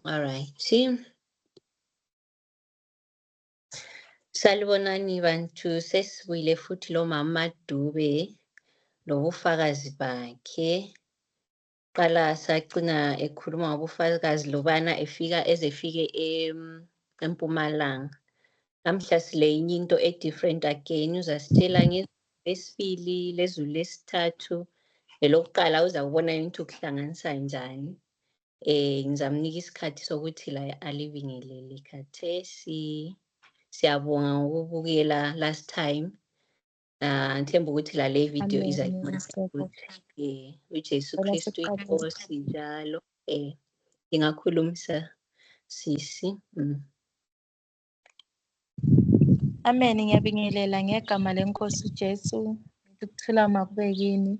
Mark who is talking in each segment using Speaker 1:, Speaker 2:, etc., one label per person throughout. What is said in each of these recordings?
Speaker 1: All right. Salibonani bantu, sesibuyile futhi lo Mama Dube nobufakazi bakhe. Qala sagcina ekhuluma ngobufakazi lobana ezefike eMpumalanga. Namhla silenye into different again, uzasitshela ngesibili, lezulu lesithathu, elokuqala uzawubona into ukuhlanganisa njani. Ngizamnika isikhathi sokuthi la alibingelele khathesi. Siyabonga ngokubukela last time. Ngithemba ukuthi la le video uJesu Kristu inkosi njalo. Ngingakhulumisa sisi.
Speaker 2: Amen. Ngiyabingelela ngegama lenkosi uJesu. Ukuthula makube kini.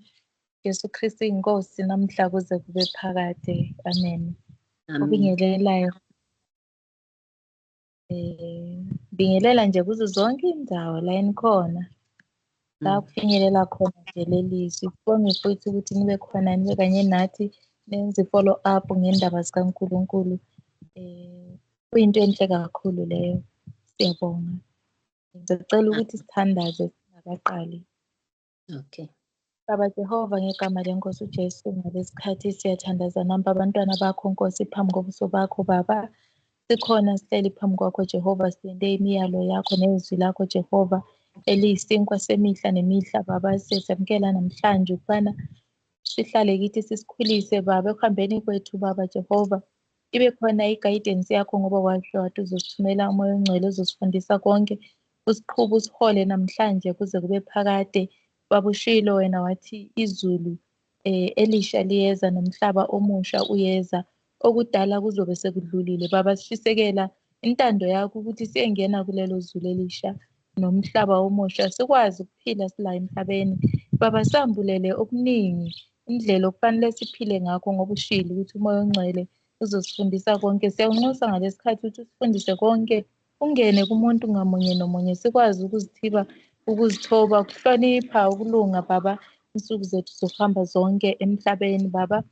Speaker 2: Jesu Kristu inkosi namhla kuze kube phakade. Amen. Ubingelelayo. Bingelela nje kuzo zonke indawo la enikhona. La kufinyelela khona nje lelizwi. Sibonge futhi ukuthi nibe khona nibe kanye nathi nenze follow up ngendaba zikaNkulunkulu. Kuyinto enhle kakhulu leyo. Siyabonga. Ngicela ukuthi sithandaze singakaqali.
Speaker 1: Okay.
Speaker 2: Baba Jehova ngegama lenkosi uJesu ngalesikhathi siyathandaza namba abantwana bakho Nkosi phambi kobuso bakho Baba. Sikhona sihleli phambi kwakho Jehova silinde imiyalo yakho nezwi lakho Jehova eliyisinkwa semihla nemihla Baba. Siyamkela namhlanje ukubana sihlale kithi sisikhulise Baba ekuhambeni kwethu Baba Jehova. Ibe khona i-guidance yakho ngoba washo wathi uzosithumela umoya ongcwele uzosifundisa konke. Usiqhube usihole namhlanje kuze kube phakade. Baba ushilo wena wathi izulu elisha liyeza nomhlaba omusha uyeza. Okudala kuzobe sekudlulile Baba. Sishisekela intando yakho ukuthi siyengena kulelo zulu elisha nomhlaba omusha sikwazi ukuphila sila emhlabeni Baba. Sambulele okuningi indlela okufanele siphile ngakho ngoba ushilo ukuthi umoya ongcwele uzosifundisa konke. Siyawunxusa ngalesikhathi ukuthi usifundise konke. Ungene kumuntu ngamunye nomunye sikwazi ukuzithoba, ukuhlonipha, ukulunga Baba. Insuku zethu zokuhamba zonke emhlabeni Baba.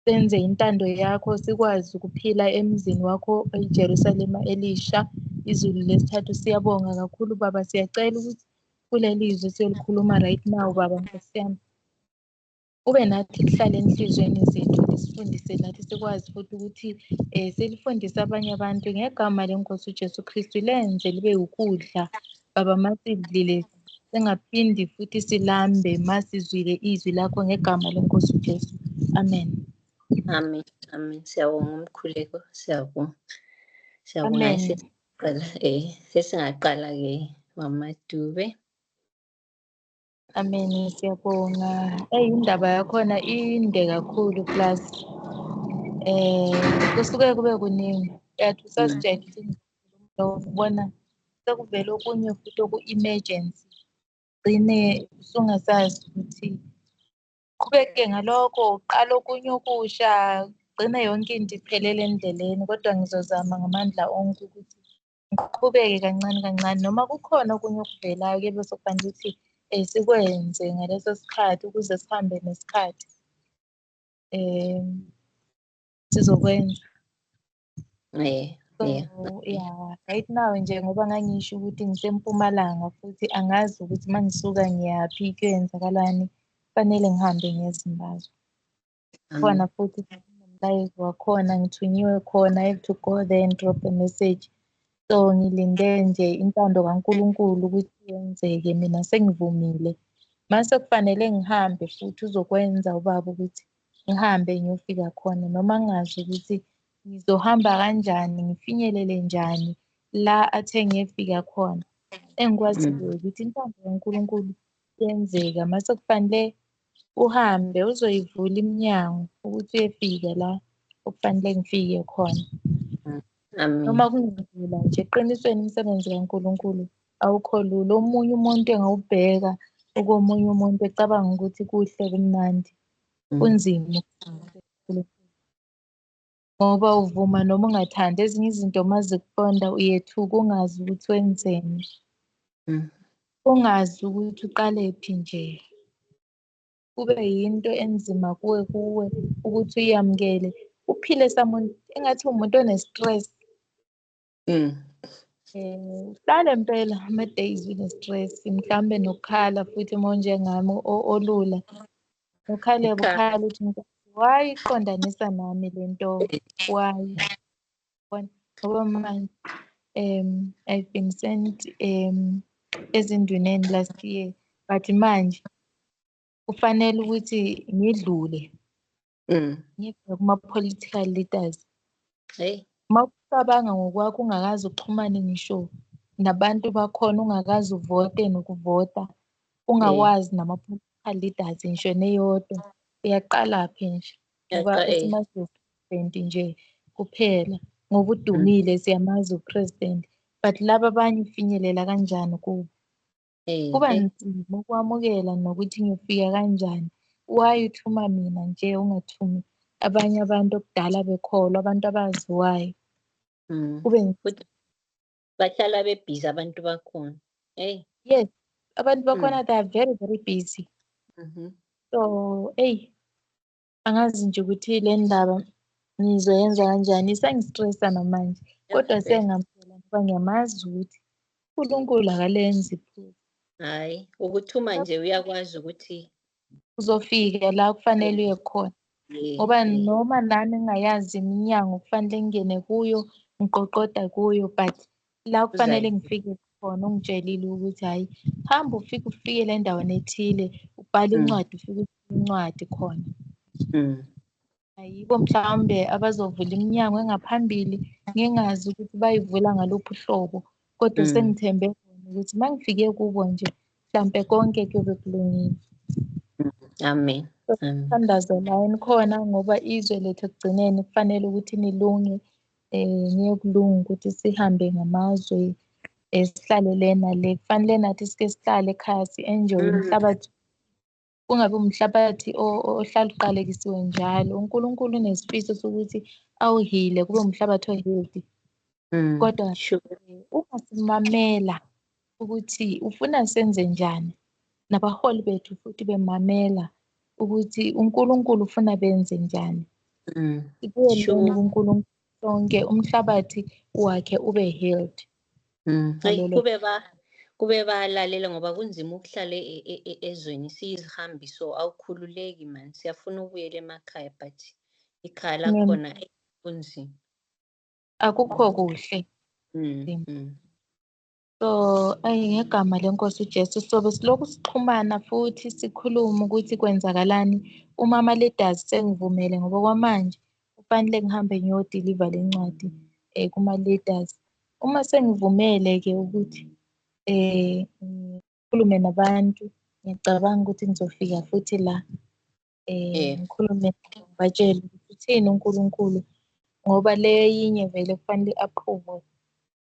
Speaker 2: Senze intando yakho sikwazi ukuphila emzini wakho eJerusalema elisha. Izulu lesithathu siyabonga kakhulu Baba. Siyacela ukuthi kuleli izwi siyolikhuluma right now Baba Nkosi yami. Ube nathi kuhlale enhlizweni zethu lisifundise nathi sikwazi futhi ukuthi silifundise abanye abantu ngegama lenkosi uJesu Kristu lenze libe ukudla Baba. Masidlile singaphindi futhi silambe masizwile izwi lakho ngegama lenkosi uJesu. Amen.
Speaker 1: Amen. Amen. Siyabonga umkhuleko. Siyabonga.
Speaker 2: Amen.
Speaker 1: Sesingaqala ke Mama Dube.
Speaker 2: Amen. Siyabonga. Indaba yakhona inde kakhulu plus kusuke kube kuningi. Yathi usasijayelile ukubona sekuvele okunye futhi oku-emergency. Gcine usungasazi ukuthi qhubeke ngalokho uqala okunye okusha. Gcine yonke into iphelele endleleni kodwa ngizozama ngamandla onke ukuthi ngiqhubeke kancane kancane noma kukhona okunye okuvelayo kebe sokufanele ukuthi sikwenze ngaleso sikhathi ukuze sihambe nesikhathi. Sizokwenza. Right now nje ngoba ngangisho ukuthi ngiseMpumalanga futhi angazi ukuthi mangisuka ngiyaphi kuyenzakalani. Kufanele ngihambe ngezimbazwe. Khona futhi nomlayezo wakhona ngithunyiwe khona. I have to go there and drop a message. So ngilinde nje intando kaNkulunkulu ukuthi yenzeke. Mina sengivumile. Mase kufanele ngihambe futhi uzokwenza ubaba ukuthi ngihambe ngiyofika khona noma ngazi ukuthi ngizohamba kanjani ngifinyelele njani la athe ngiyefika khona. Engikwaziyo ukuthi intando kaNkulunkulu yenzeka. Mase kufanele uhambe uzoyivula iminyango ukuthi uyefika la okufanele ngifike khona. Noma kungenzeka nje eqinisweni umsebenzi kaNkulunkulu awukho lula. Omunye umuntu engawubheka okomunye umuntu ecabanga ukuthi kuhle kumnandi. Kunzima ngoba uvuma noma ungathandi. Ezinye izinto mazikuqonda uyethuka ungazi ukuthi wenzeni. Ungazi ukuthi uqalephi nje. Kube yinto enzima kuwe ukuthi uyamukele uphile someone engathi umuntu one-stress. Uhlale impela ama-days une-stress, mhlambe nokukhala futhi monjengami olula. Ukhalebe ukhala ukuthi why iqondanisa nami lento? Why? Ngoba manje I've been sent ezinduneni last year, but manje kufanele ukuthi ngidlule ngibheke kuma-political leaders. Uma ucabanga ngokwakho ungakazi uxhumane ngisho nabantu bakhona, ungakazi uvote nokuvota, ungawazi nama-political leaders ngisho neyodwa, uyaqalaphi nje? Ngoba usimazi president nje kuphela, ngoba udumile siyamazi upresident, but laba abanye ufinyelela kanjani kubo? Kuba nzima ukwamukela nokuthi ngifika kanjani. Why uthuma mina nje ungathumi abanye abantu okudala bekholwa, abantu abaziwayo? Kube
Speaker 1: bahlala bebhizi abantu bakhona.
Speaker 2: Yes, abantu bakhona they are very very busy. So angazi nje ukuthi le ndaba ngizoyenza kanjani, isangistressa namanje, kodwa sengamphela ngoba ngiyamazi ukuthi uNkulunkulu akalenzi iphutha.
Speaker 1: Hayi, ukuthuma nje uyakwazi ukuthi
Speaker 2: uzofika la kufanele uye khona, ngoba noma nami ngingayazi iminyango kufanele ngingene kuyo, ngiqoqoda kuyo, but la kufanele ngifike khona ungitshelile ukuthi hayi, hamba ufike le ndaweni ethile, ubhala incwadi, ufike ubhala incwadi khona. Ayibo mhlawumbe abazovula iminyango engaphambili, ngingazi ukuthi bayivula ngaluphi uhlobo, kodwa sengithembe ukuthi uma ngifike kubo nje mhlampe konke kuyobe kulungile.
Speaker 1: Amen.
Speaker 2: Umthandazo la enikhona ngoba izwe lethu ekugcineni kufanele ukuthi nilunge, ngiyekulunga ukuthi sihambe ngamazwe, sihlale lena le, kufanele nathi sike sihlale ekhaya si-enjoy umhlabathi, kungabi umhlabathi ohlala uqalekisiwe njalo. uNkulunkulu unesifiso sokuthi awuhile kube umhlabathi o-healthy, kodwa ungasimamela ukuthi ufuna senze njani, nabaholi bethu futhi bemamela ukuthi uNkulunkulu ufuna benze njani. Sibuyeleni kuNkulunkulu sonke, umhlabathi wakhe ube healed.
Speaker 1: Kube balalela ngoba kunzima ukuhlala ezweni siyizihambi, so awukhululeki man, siyafuna ukubuyela emakhaya but ikhaya lakhona kunzima,
Speaker 2: akukho kuhle. So ngegama leNkosi uJesu sobe silokhu sixhumana futhi sikhuluma ukuthi kwenzakalani. Uma ama-leaders sengivumele ngoba kwamanje kufanele ngihambe ngiyodiliva le ncwadi kuma-leaders. Uma sengivumele-ke ukuthi ngikhulume nabantu, ngiyacabanga ukuthi ngizofika futhi la ngikhulume ngibatshele ukuthi uthini uNkulunkulu, ngoba le yinye vele kufanele i-approve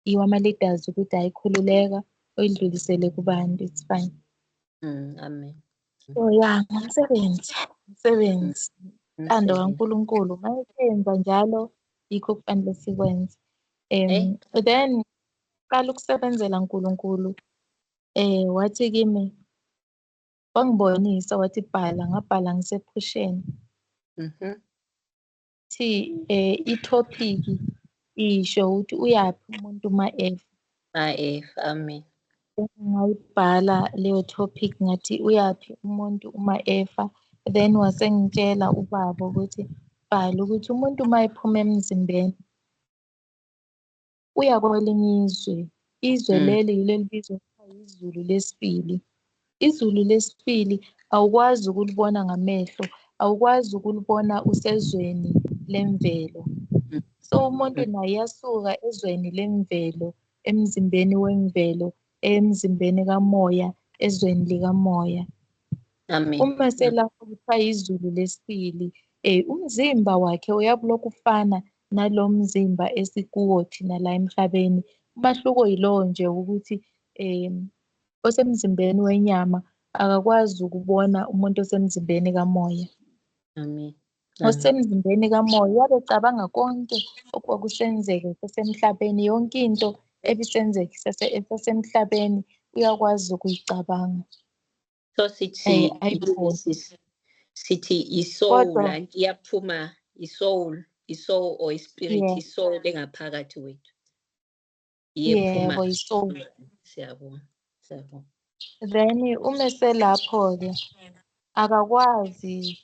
Speaker 2: yiwo ama-leaders ukuthi ayikhululeka uyidlulisele kubantu, it's fine.
Speaker 1: Amen.
Speaker 2: So ngumsebenzi, uthando kaNkulunkulu mayesenza njalo yikho kufanele sikwenze. Then qala ukusebenzela uNkulunkulu, wathi kimi, wangibonisa wathi bhala, ngabhala ngisephusheni. Thi ithopiki isho ukuthi uyaphi umuntu uma efa.
Speaker 1: Amen.
Speaker 2: Ngayibhala leyo topic ngathi uyaphi umuntu uma efa, then wasengitshela ubaba ukuthi bhala ukuthi umuntu uma ephuma emzimbeni uya kwelinye izwe leli yileli bizwa kuthiwa izulu lesibili. Izulu lesibili awukwazi ukulibona ngamehlo, awukwazi ukulibona usezweni lemvelo. So umuntu naye uyasuka ezweni lemvelo, emzimbeni wemvelo, emzimbeni kamoya, ezweni likamoya. Uma selapho kuthiwa izulu lesibili, umzimba wakhe uyabulokhu ufana nalo mzimba esikuwo thina la emhlabeni. Umahluko yilowo nje ukuthi osemzimbeni wenyama akakwazi ukubona umuntu osemzimbeni kamoya. Osemzimbeni kamoya uyabe ecabanga konke okwakusenzeka sasemhlabeni, yonke into ebisenzeka sasemhlabeni uyakwazi ukuyicabanga.
Speaker 1: So sithi isoul, iyaphuma isoul isoul or ispirit,
Speaker 2: Yeah.
Speaker 1: isoul engaphakathi kwethu.
Speaker 2: Yebo, isoul.
Speaker 1: Siyabonga.
Speaker 2: Then uma eselapho-ke akakwazi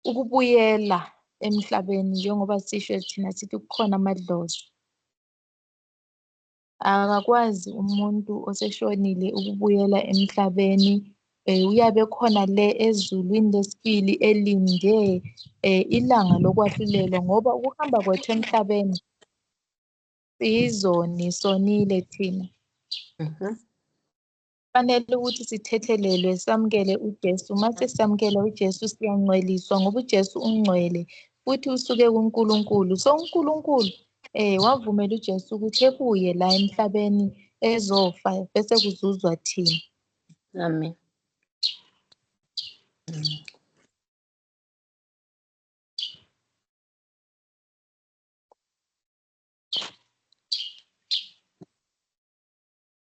Speaker 2: ukubuyela emhlabeni njengoba sisho thina sithi kukhona amadlozi. Akakwazi umuntu oseshonile ukubuyela emhlabeni. Uyabe khona le ezulwini lesibili elinde ilanga lokwahlulelwa ngoba ukuhamba kwethu emhlabeni siyizoni, sonile thina. Kufanele ukuthi sithethelelwe samukele uJesu. Uma sesamukela uJesu siyangcweliswa ngoba uJesu ungcwele futhi usuke kuNkulunkulu. So uNkulunkulu wavumela uJesu ukuthi ebuye la emhlabeni ezofa bese kuzuzwa thina.
Speaker 1: Amen.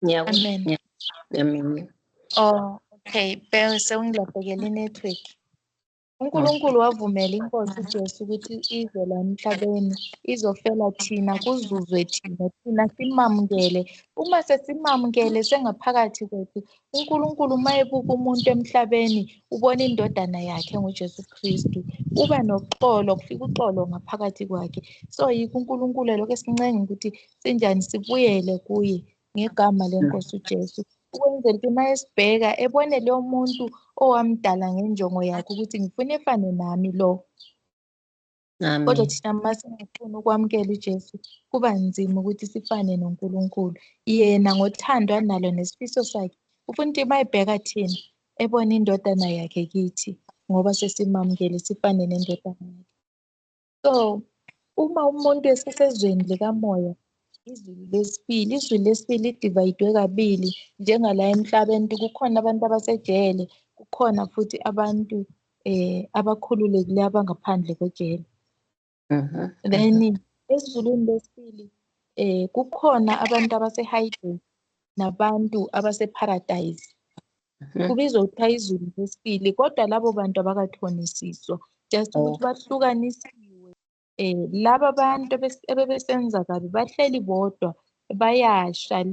Speaker 2: Amen.
Speaker 1: Amen.
Speaker 2: Oh, okay. Bese ungilaphekela inetwork. uNkulunkulu wavumela inkosi uJesu ukuthi ize la emhlabeni izofela thina kuzuzwe thina simamukele. Uma sesimamukele sengaphakathi kwethu uNkulunkulu uma ebuka umuntu emhlabeni ubona indodana yakhe nguJesu Kristu. Uba noxolo, kufika uxolo ngaphakathi kwakhe. So yikho uNkulunkulu lokho esincenga ukuthi sinjani sibuyele kuye ngegama lenkosi uJesu. Ukwenzela ukuthi uma esibheka ebone leyo muntu owamdala ngenjongo yakhe ukuthi ngifuna efane nami lo. Kodwa thina uma singafuni ukwamukela uJesu kuba nzima ukuthi sifane noNkulunkulu. Yena ngothando analo nesifiso sakhe ufuna ukuthi uma ebheka thina ebone indodana yakhe kithi ngoba sesimamukele sifane nendodana yakhe. So uma umuntu esesezweni likamoya izwi lesibili lidivayidwe kabili njengala emhlabeni kukhona abantu abasejele, kukhona futhi abantu abakhululekileyo abangaphandle kwejele. Then ezulwini lesibili kukhona abantu abase-Hades nabantu abase-Paradise. Kubizwa kuthiwa izulu lesibili kodwa labo bantu abakathonisiswa just ukuthi bahlukanisiwe. Laba bantu ebebesenza kabi bahleli bodwa bayasha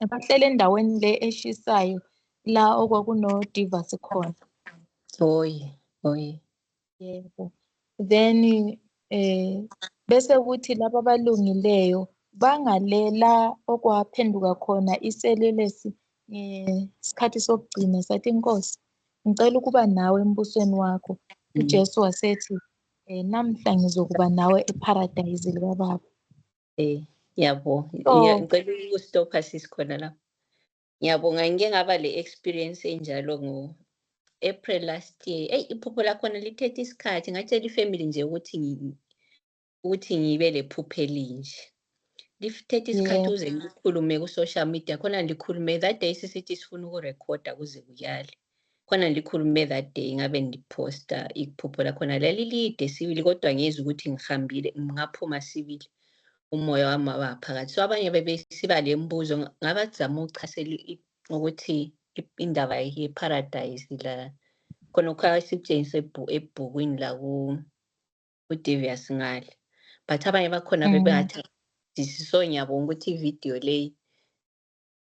Speaker 2: bahleli endaweni le eshisayo la okwakuno-Divas khona. Yebo. Then bese kuthi laba abalungileyo bangalela okwaphenduka khona iselelesi ngesikhathi sokugcina sathi Nkosi ngicela ukuba nawe embusweni wakho. uJesu wasethi namhla ngizokuba nawe eParadise likaBaba.
Speaker 1: Yabo. Ngicela ukustopha sisikhona la. Ngiyabonga ngike ngaba le experience enjalo ngo-April last year. Iphupho lakhona lithethe isikhathi ngatshela ifamily nje ukuthi ngibe lephupho elinje. Lithethe isikhathi uze ngikhulume ku-social media khona ngikhulume that day sisithi sifuna ukurekhoda kuze kuyale. Khona ngikhulume that day ngabe ngiphosta iphupho lakhona lalilide sibili kodwa ngezwe ukuthi ngihambile ngaphuma sibili umoya wami waphakathi. So abanye bebesiba le mbuzo ngabazama ukuchasela ukuthi indaba ye-Paradise la khona ukha sikutshengisa ebhukwini la ku-Devious ngale. But abanye bakhona bebengathi so ngiyabonga ukuthi ividiyo le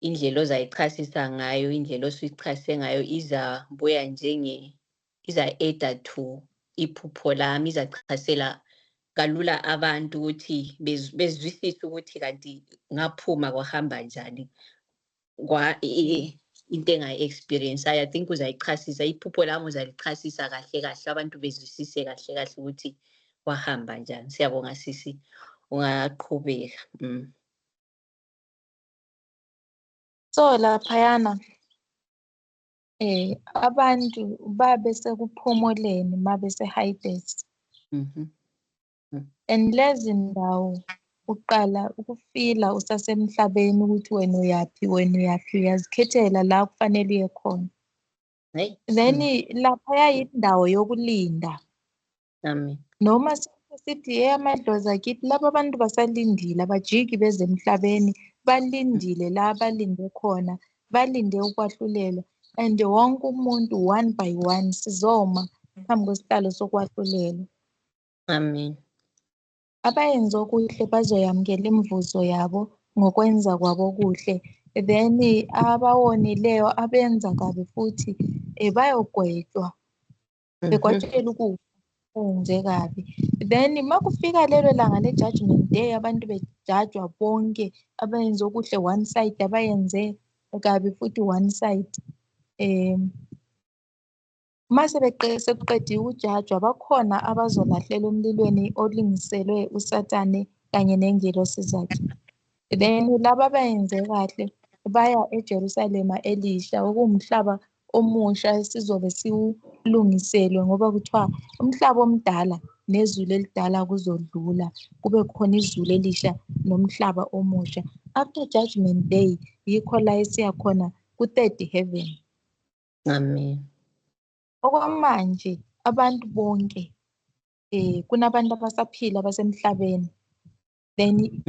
Speaker 1: indlela ozayichasisa ngayo indlela osuyichase ngayo izabuya iza-add to iphupho lami izachasela kalula abantu ukuthi bezwisise ukuthi kanti ngaphuma kwahamba njani into engayi-experience. I think uzayichasisa iphupho lami uzalichasisa kahle kahle abantu bezwisise kahle kahle ukuthi kwahamba njani. Siyabonga sisi ungaqhubeka.
Speaker 2: So laphayana abantu babe sekuphumuleni mabe se-Hades. And lezi ndawo uqala ukufila usasemhlabeni ukuthi wena uyaphi uyazikhethela la kufanele uye khona. Then laphaya yindawo yokulinda.
Speaker 1: Amen.
Speaker 2: Noma sithi amadlozi akithi laba abantu basalindile abajiki beze emhlabeni balindile la balinde khona balinde ukwahlulelwa and wonke umuntu one by one sizoma phambi kwesihlalo sokwahlulela.
Speaker 1: Amen.
Speaker 2: Abayenza okuhle bazoyamukela imivuzo yabo ngokwenza kwabo okuhle. Then abawonileyo abenza kabi futhi bayogwetshwa, begwatshelwa ukufa okwenze kabi. Then makufika lelo langa le-Judgment Day abantu bejajwa bonke, abayenze okuhle one side, abayenze kabi futhi one side. Sekuqediwe ukujajwa bakhona abazolahlela emlilweni olungiselwe uSathane kanye nengilosi zakhe. Then laba abayenze kahle baya eJerusalema elisha, okuwumhlaba omusha esizobe siwulungiselwe, ngoba kuthiwa umhlaba omdala nezulu elidala kuzodlula, kube khona izulu elisha nomhlaba omusha. After Judgment Day yikho la esiya khona ku-third heaven.
Speaker 1: Amen.
Speaker 2: Okwamanje abantu bonke kunabantu abasaphila abasemhlabeni, then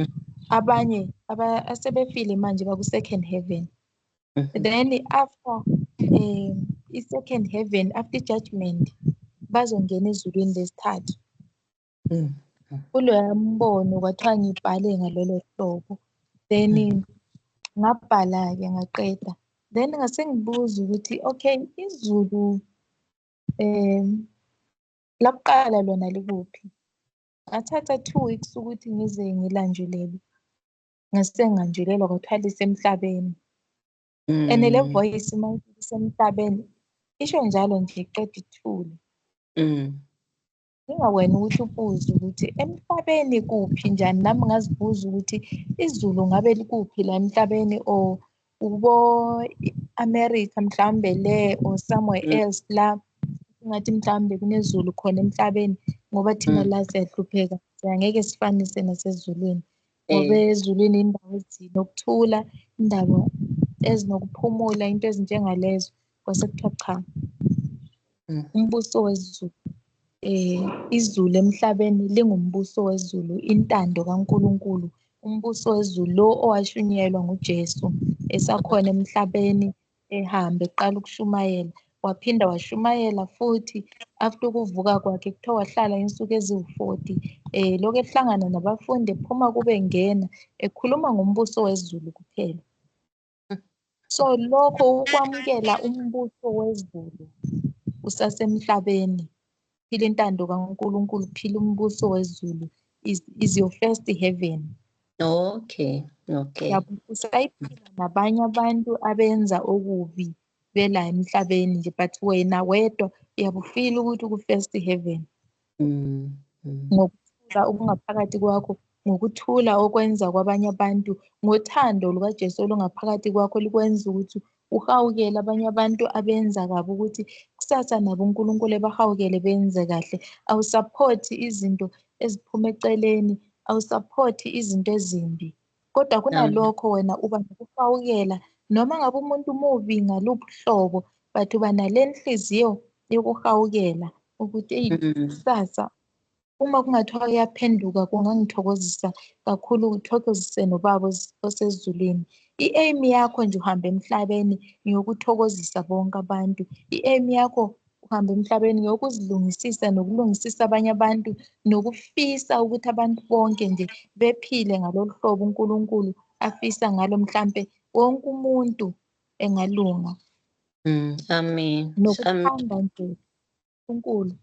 Speaker 2: abanye asebefile manje baku-second heaven. Then after i-second heaven, after judgment bazongena ezulwini lesithathu. Kuloya mbono kwathiwa ngibhale ngalolo hlobo, then ngabhala-ke ngaqeda. Then ngase ngibuza ukuthi okay, izulu lakuqala lona likuphi? Ngathatha 2 weeks ukuthi ngize ngilanjulele. Ngase nganjulelwa kwathiwa lisemhlabeni. And le voice mayisemhlabeni isho njalo nje iqeda ithule. Ngingawena ukuthi ubuze ukuthi emhlabeni kuphi njani, nami ngazibuza ukuthi izulu ngabe likuphi la emhlabeni, or ubo America mhlawumbe le, or somewhere else la ngathi mhlawumbe kunezulu khona emhlabeni, ngoba thina la siyahlupheka, angeke sifanise nasezulwini, ngoba ezulwini indawo ezinokuthula, indawo ezinokuphumula, into ezinjengalezo. Kwase kuthiwa cha, umbuso wezulu, izulu emhlabeni lingumbuso wezulu, intando kaNkulunkulu, umbuso wezulu lo owashunyayelwa nguJesu esakhona emhlabeni, ehambe eqala ukushumayela, waphinda washumayela futhi after ukuvuka kwakhe kuthiwa wahlala insuku eziwu-40, lokhu ehlangana nabafundi, ephuma kube ngena, ekhuluma ngombuso wezulu kuphela. So lokho ukwamukela umbuso wezulu usasemhlabeni, phila intando kaNkulunkulu, phila umbuso wezulu, is your first heaven.
Speaker 1: Okay.
Speaker 2: Usayiphila nabanye abantu abenza okubi bela emhlabeni nje, but wena wedwa uyabufila ukuthi uku-first heaven. Ngokuthula okungaphakathi kwakho, ngokuthula okwenza kwabanye abantu, ngothando lukaJesu olungaphakathi kwakho likwenza ukuthi uhawukele abanye abantu abenza kabi, ukuthi kusasa nabo uNkulunkulu ebahawukele benze kahle. Awusaphothi izinto eziphuma eceleni, awusaphothi izinto ezimbi, kodwa kunalokho wena uba nokuhawukela, noma ngabe umuntu mubi ngaluphi uhlobo, but uba nale nhliziyo yokuhawukela ukuthi kusasa uma kungathiwa uyaphenduka kungangithokozisa kakhulu, uthokozise nobaba osezulwini. I-aim yakho nje uhamba emhlabeni ngiyokuthokozisa bonke abantu. I-aim yakho uhamba emhlabeni ngiyokuzilungisisa nokulungisisa abanye abantu, nokufisa ukuthi abantu bonke nje bephile ngalolu hlobo uNkulunkulu afisa ngalo, mhlampe wonke umuntu engalunga.
Speaker 1: Amen.
Speaker 2: Nokuthanda nje uNkulunkulu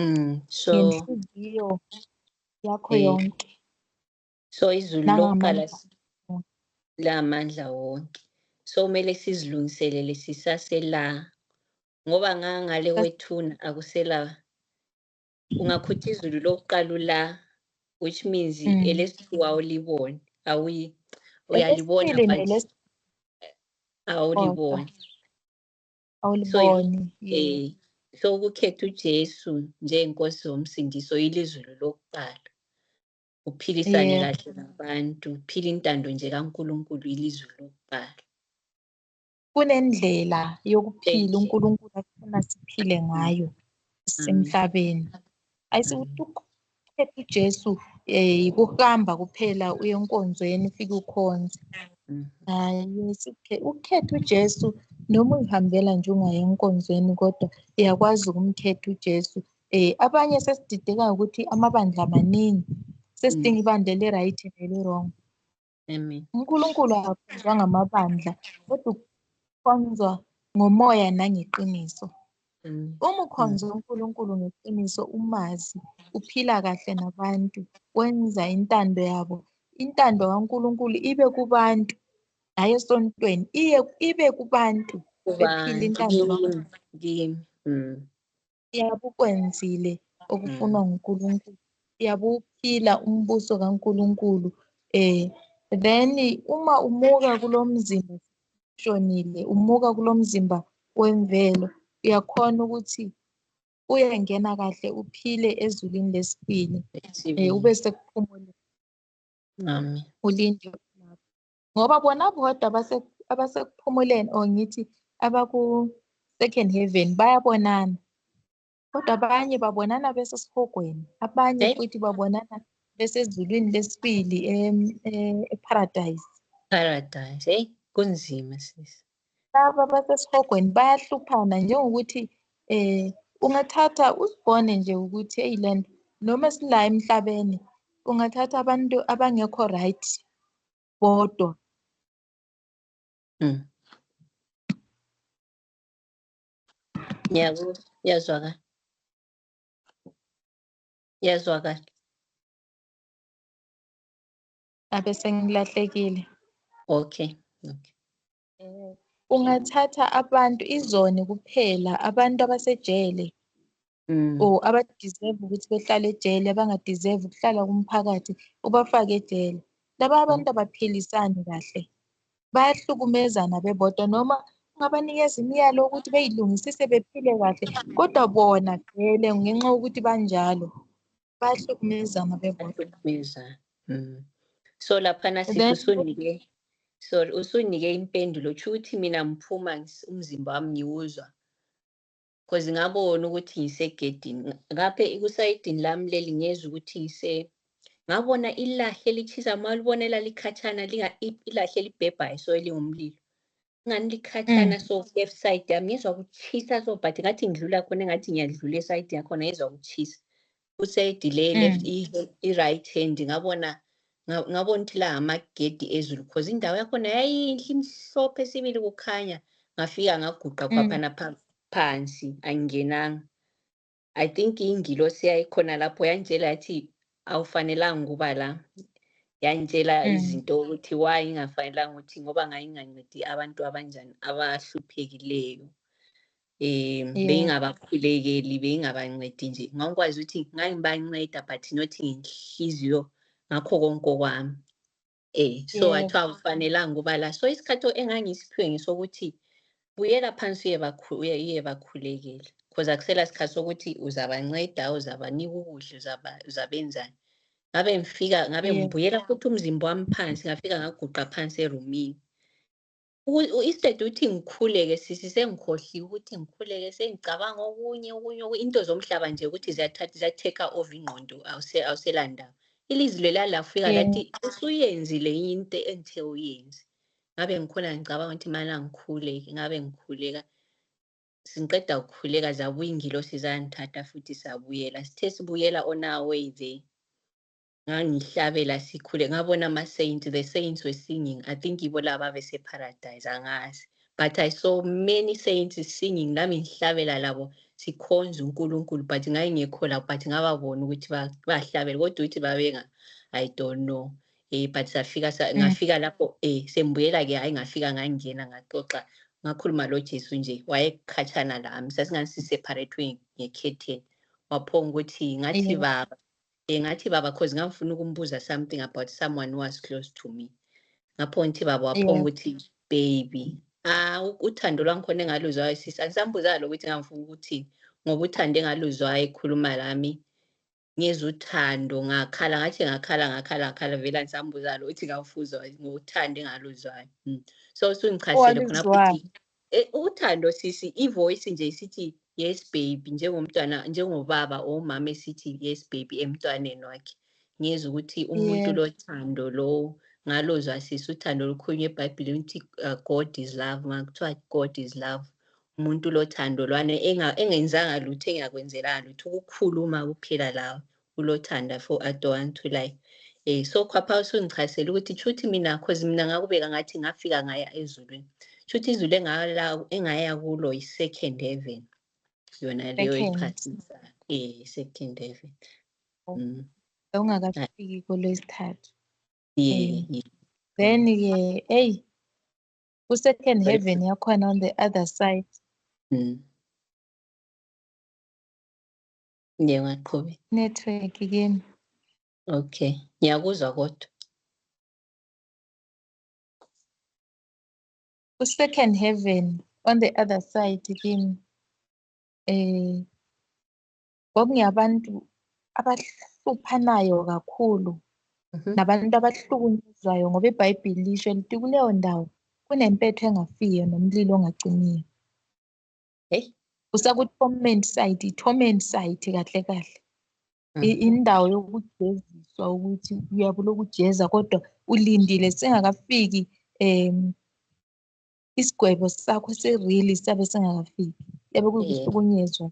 Speaker 2: ngenhliziyo yakho yonke.
Speaker 1: So izulu lokuqala la amandla wonke, so kumele sizilungiselele sisasela, ngoba ngangale wethuna akusela. Ungakhutha izulu lokuqala ula, which means elesi-2 awuliboni, uyalibona but awuliboni. So ukukhetha uJesu njengenkosi yomsindiso yilizulu lokuqala, uphilisane kahle nabantu, uphila intando nje kaNkulunkulu yilizulu lokuqala.
Speaker 2: Kunendlela yokuphila uNkulunkulu afuna siphile ngayo sisemhlabeni. Ayisithi ukhetha uJesu ukuhamba kuphela uye enkonzweni ufike ukhonze. Ukhetha uJesu noma uyihambela nje ungayi enkonzweni kodwa uyakwazi ukumkhetha uJesu. Abanye sesidideka ukuthi amabandla amaningi sesidinga ibandla eli-right neli-wrong.
Speaker 1: Amen.
Speaker 2: uNkulunkulu akakhonzwa ngamabandla kodwa ukhonzwa ngomoya nangeqiniso. Uma ukhonza uNkulunkulu ngeqiniso, umazi, uphila kahle nabantu, wenza intando yabo, intando kaNkulunkulu ibe kubantu, hayi esontweni, ibe kubantu bephila intando
Speaker 1: Kimi.
Speaker 2: yabe ukwenzile okufunwa nguNkulunkulu, yabe uphila umbuso kaNkulunkulu. Then uma umuka kulo mzimba shonile, umuka kulo mzimba wemvelo, uyakhona ukuthi uyangena kahle uphile ezulwini lesibili, ube sekuphumule
Speaker 1: Amen.
Speaker 2: ulinde lapho. Ngoba bona bodwa abasekuphumuleni or ngithi abaku-second heaven bayabonana, kodwa abanye babonana besesihogweni, abanye futhi babonana besezulwini lesibili e-paradise.
Speaker 1: Paradise, kunzima sisi.
Speaker 2: Laba basesihogweni bayahluphana njengokuthi ungathatha usibone nje ukuthi ey'land noma sila emhlabeni ungathatha abantu abangekho right bodwa.
Speaker 1: Yabo, yazwakala. Yazwakala.
Speaker 2: Abe sengilahlekile.
Speaker 1: Okay.
Speaker 2: Ungathatha abantu izoni kuphela, abantu abasejele or abadiserve ukuthi behlale ejele, abangadiserve ukuhlala kumphakathi ubafake ejele. Laba abantu abaphilisani kahle, bayahlukumezana bebodwa, noma ungabanikeza imiyalo ukuthi beyilungisise bephile kahle, kodwa bona vele ngenxa yokuthi banjalo bayahlukumezana bebodwa.
Speaker 1: So laphana sisi usunike impendulo, kusho ukuthi mina ngiphuma umzimba wami ngiwuzwa, because ngabona ukuthi ngisegedini ngapha kusayidini lami leli, ngezwe ukuthi ngabona ilahle lichisa, malibona lalikhathana ilahle libhebhayo so elingumlilo, ngani likhathana so left side yami ngizwa ukuchisa so, but ngathi ngidlula khona engathi ngiyadlula eside yakhona ngizwa ukuchisa kusayidi le left i-right hand, ngabona ukuthi la amagedi ezulu, because indawo yakhona yayinhle imhlophe sibili kukhanya. Ngafika ngaguqa khwaphana phansi, angingenanga. I think ingilosi yayikhona lapho yangitshela yathi awufanelanga ukuba la, yangitshela izinto ukuthi why ingafanelanga ukuthi ngoba ngayingancedi abantu abanjani abahluphekileyo. Beyingabakhulekeli, beyingabancedi nje, ngakwazi ukuthi ngangibanceda but not ngenhliziyo ngakho konke kwami. So wathiwa awufanelanga ukuba la. So isikhathi engangisiphiwe ngisokuthi buyela phansi uye bakhulekela, because akusela sikhathi sokuthi uzabanceda, uzabanika ukudla, uzabenzani. Ngabe ngibuyela futhi umzimba wami phansi, ngafika ngaguqa phansi erumini. Instead ukuthi ngikhuleke sisi, sengikhohliwe ukuthi ngikhuleke, sengicabanga okunye into zomhlaba nje ukuthi ziyateka over ingqondo, awuselandaba. Ilizwi lela lafika lathi usuyenzile into engithe uyenze. Ngabe ngikhula ngicabanga ukuthi mana ngikhuleke, ngabe ngikhuleka. Singiqeda ukukhuleka zabuya ingilosi zangithatha futhi sabuyela. Sithe sibuyela on our way there, ngangihlabela sikhule, ngabona the saints were singing. I think ibo laba bese-paradise, angazi. But I saw many saints singing, nami ngihlabela labo sikhonza uNkulunkulu, but ngayingekho lapho, but ngababona ukuthi bahlabela, kodwa ukuthi babenga, I don't know. But ngafika lapho, sembuyela-ke, hayi ngafika ngangena ngaxoxa, ngakhuluma lo Jesu nje, wayekhatshana lami, sasingasiseparethwe nge-curtain. Waphonga ukuthi ngathi baba, ngathi baba, because ngangifuna ukumbuza something about someone who was close to me. Ngapho ngithi baba, waphonga ukuthi baby, uthando lwangikhona engaluzwayo sisi, angisambuzanga ukuthi ngangifuna ukuthi ngoba uthando engaluzwayo ekhuluma lami, ngezwe uthando, ngakhala, ngathi ngakhala vele angisambuza lo ukuthi ngawufuzwa ngothando engaluzwayo. So usungichazele khonapho ukuthi uthando sisi, ivoice nje isithi yes baby, njengomntwana, njengobaba or umama esithi yes baby emntwaneni wakhe. Ngezwe ukuthi umuntu lothando lo ngalozwa sisi uthando olukhulunywa eBhayibhelini ukuthi God is love. Kuthiwa God is love. Umuntu lothando lwane engenzanga lutho engakwenzelanga lutho ukukhuluma kuphela lawo ulothanda for add-on to life. So khapha usungichazela ukuthi kushuthi mina cause mina ngakubeka ngathi ngafika ngaya ezulwini. Kushuthi izulu engaya kulo i-second heaven. Yona leyo iphathisa second heaven.
Speaker 2: Ungakafiki kulesithathu.
Speaker 1: Yeah.
Speaker 2: Then ku-second heaven yakhona on the other side.
Speaker 1: Ngiyaqhubeka.
Speaker 2: Network kimi.
Speaker 1: Okay. Ngiyakuzwa kodwa.
Speaker 2: Ku-second heaven on the other side kimi. Kwakungabantu abahluphanayo kakhulu. Nabantu abahlukunyezwayo ngoba iBhayibheli lisho lithi kuleyo ndawo kunempethu engafiyo nomlilo ongacimiyo. Usaku-torment site, i-torment site kahle kahle. Indawo yokujeziswa ukuthi uyabulo ukujeza kodwa ulindile singakafiki isigwebo sakho se-real sabe singakafiki. Yabe kukuhlukunyezwa.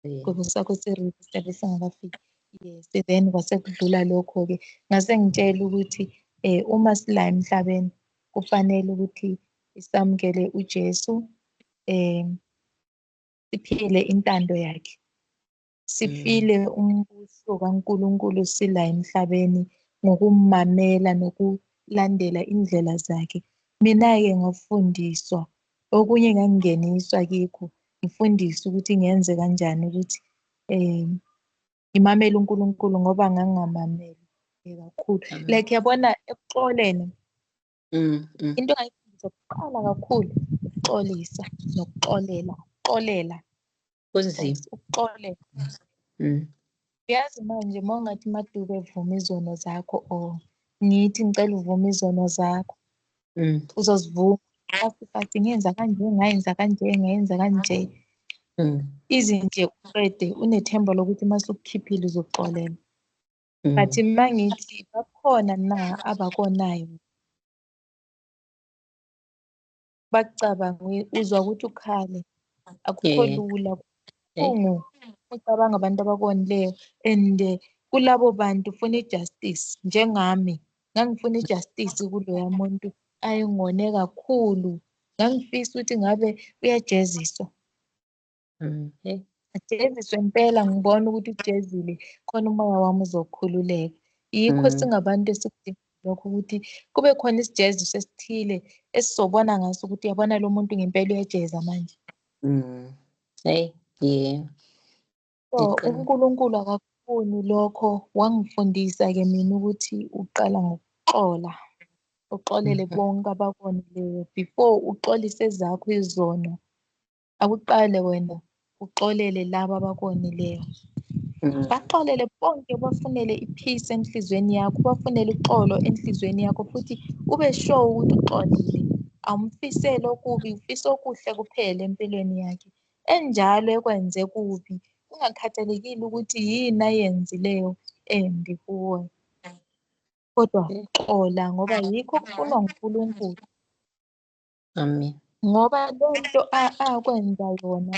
Speaker 2: Isigwebo sakho se-real sabe singakafiki. Yes, then kwasekudlula lokho-ke ngase ngitshela ukuthi uma sila emhlabeni kufanele ukuthi isamukele uJesu, siphile intando yakhe, sifile umbuso kaNkulunkulu sila emhlabeni ngokumamela nokulandela indlela zakhe. Mina-ke ngafundiswa okunye ngangingeniswa kikho, ngifundiswa ukuthi ngenze kanjani ukuthi ngimamele uNkulunkulu ngoba ngangingamameli kakhulu. Like yabona ekuxoleni into engayifundisa kuqala kakhulu ukuxolisa nokuxolela. Ukuxolela. Uyazi manje uma ungathi Maduka evuma izono zakho or ngithi ngicela uvume izono zakho uzozivuma fast ngenza kanje ngayenza kanje. Izinje uqede unethemba lokuthi masukukhiphile uzoxolela. But mangithi bakhona na abakonayo bakucabange uzwa ukuthi ukhale akukho lula kubuhlungu ucabanga abantu abakonileyo and kulabo bantu ufuna i-justice njengami ngangifuna i-justice kuloya muntu ayengone kakhulu ngangifisa ukuthi ngabe uyajeziswa. Ajeziswe impela ngibona ukuthi ujezile khona umoya wami uzokhululeka. Yikho singabantu esikudinga lokho ukuthi kube khona isijeziso esithile esizobona ngaso ukuthi yabona lo muntu ngempela uyajeza manje. So uNkulunkulu akakufuni lokho wangifundisa-ke mina ukuthi uqala ngokuxola. Uxolele bonke abakonileyo before uxolise ezakho izono. Akuqale wena uxolele laba abakonileyo. Baxolele bonke bafunele i-peace enhlizweni yakho, bafunele uxolo enhlizweni yakho futhi ube sure ukuthi uxolile. Awumfiseli okubi, ufisa okuhle kuphela empilweni yakhe. Enjalo ekwenze kubi, kungakhathalekile ukuthi yini ayenzileyo embi kuwe. Kodwa xola ngoba yikho okufunwa nguNkulunkulu.
Speaker 1: Amen.
Speaker 2: Ngoba lento akwenza yona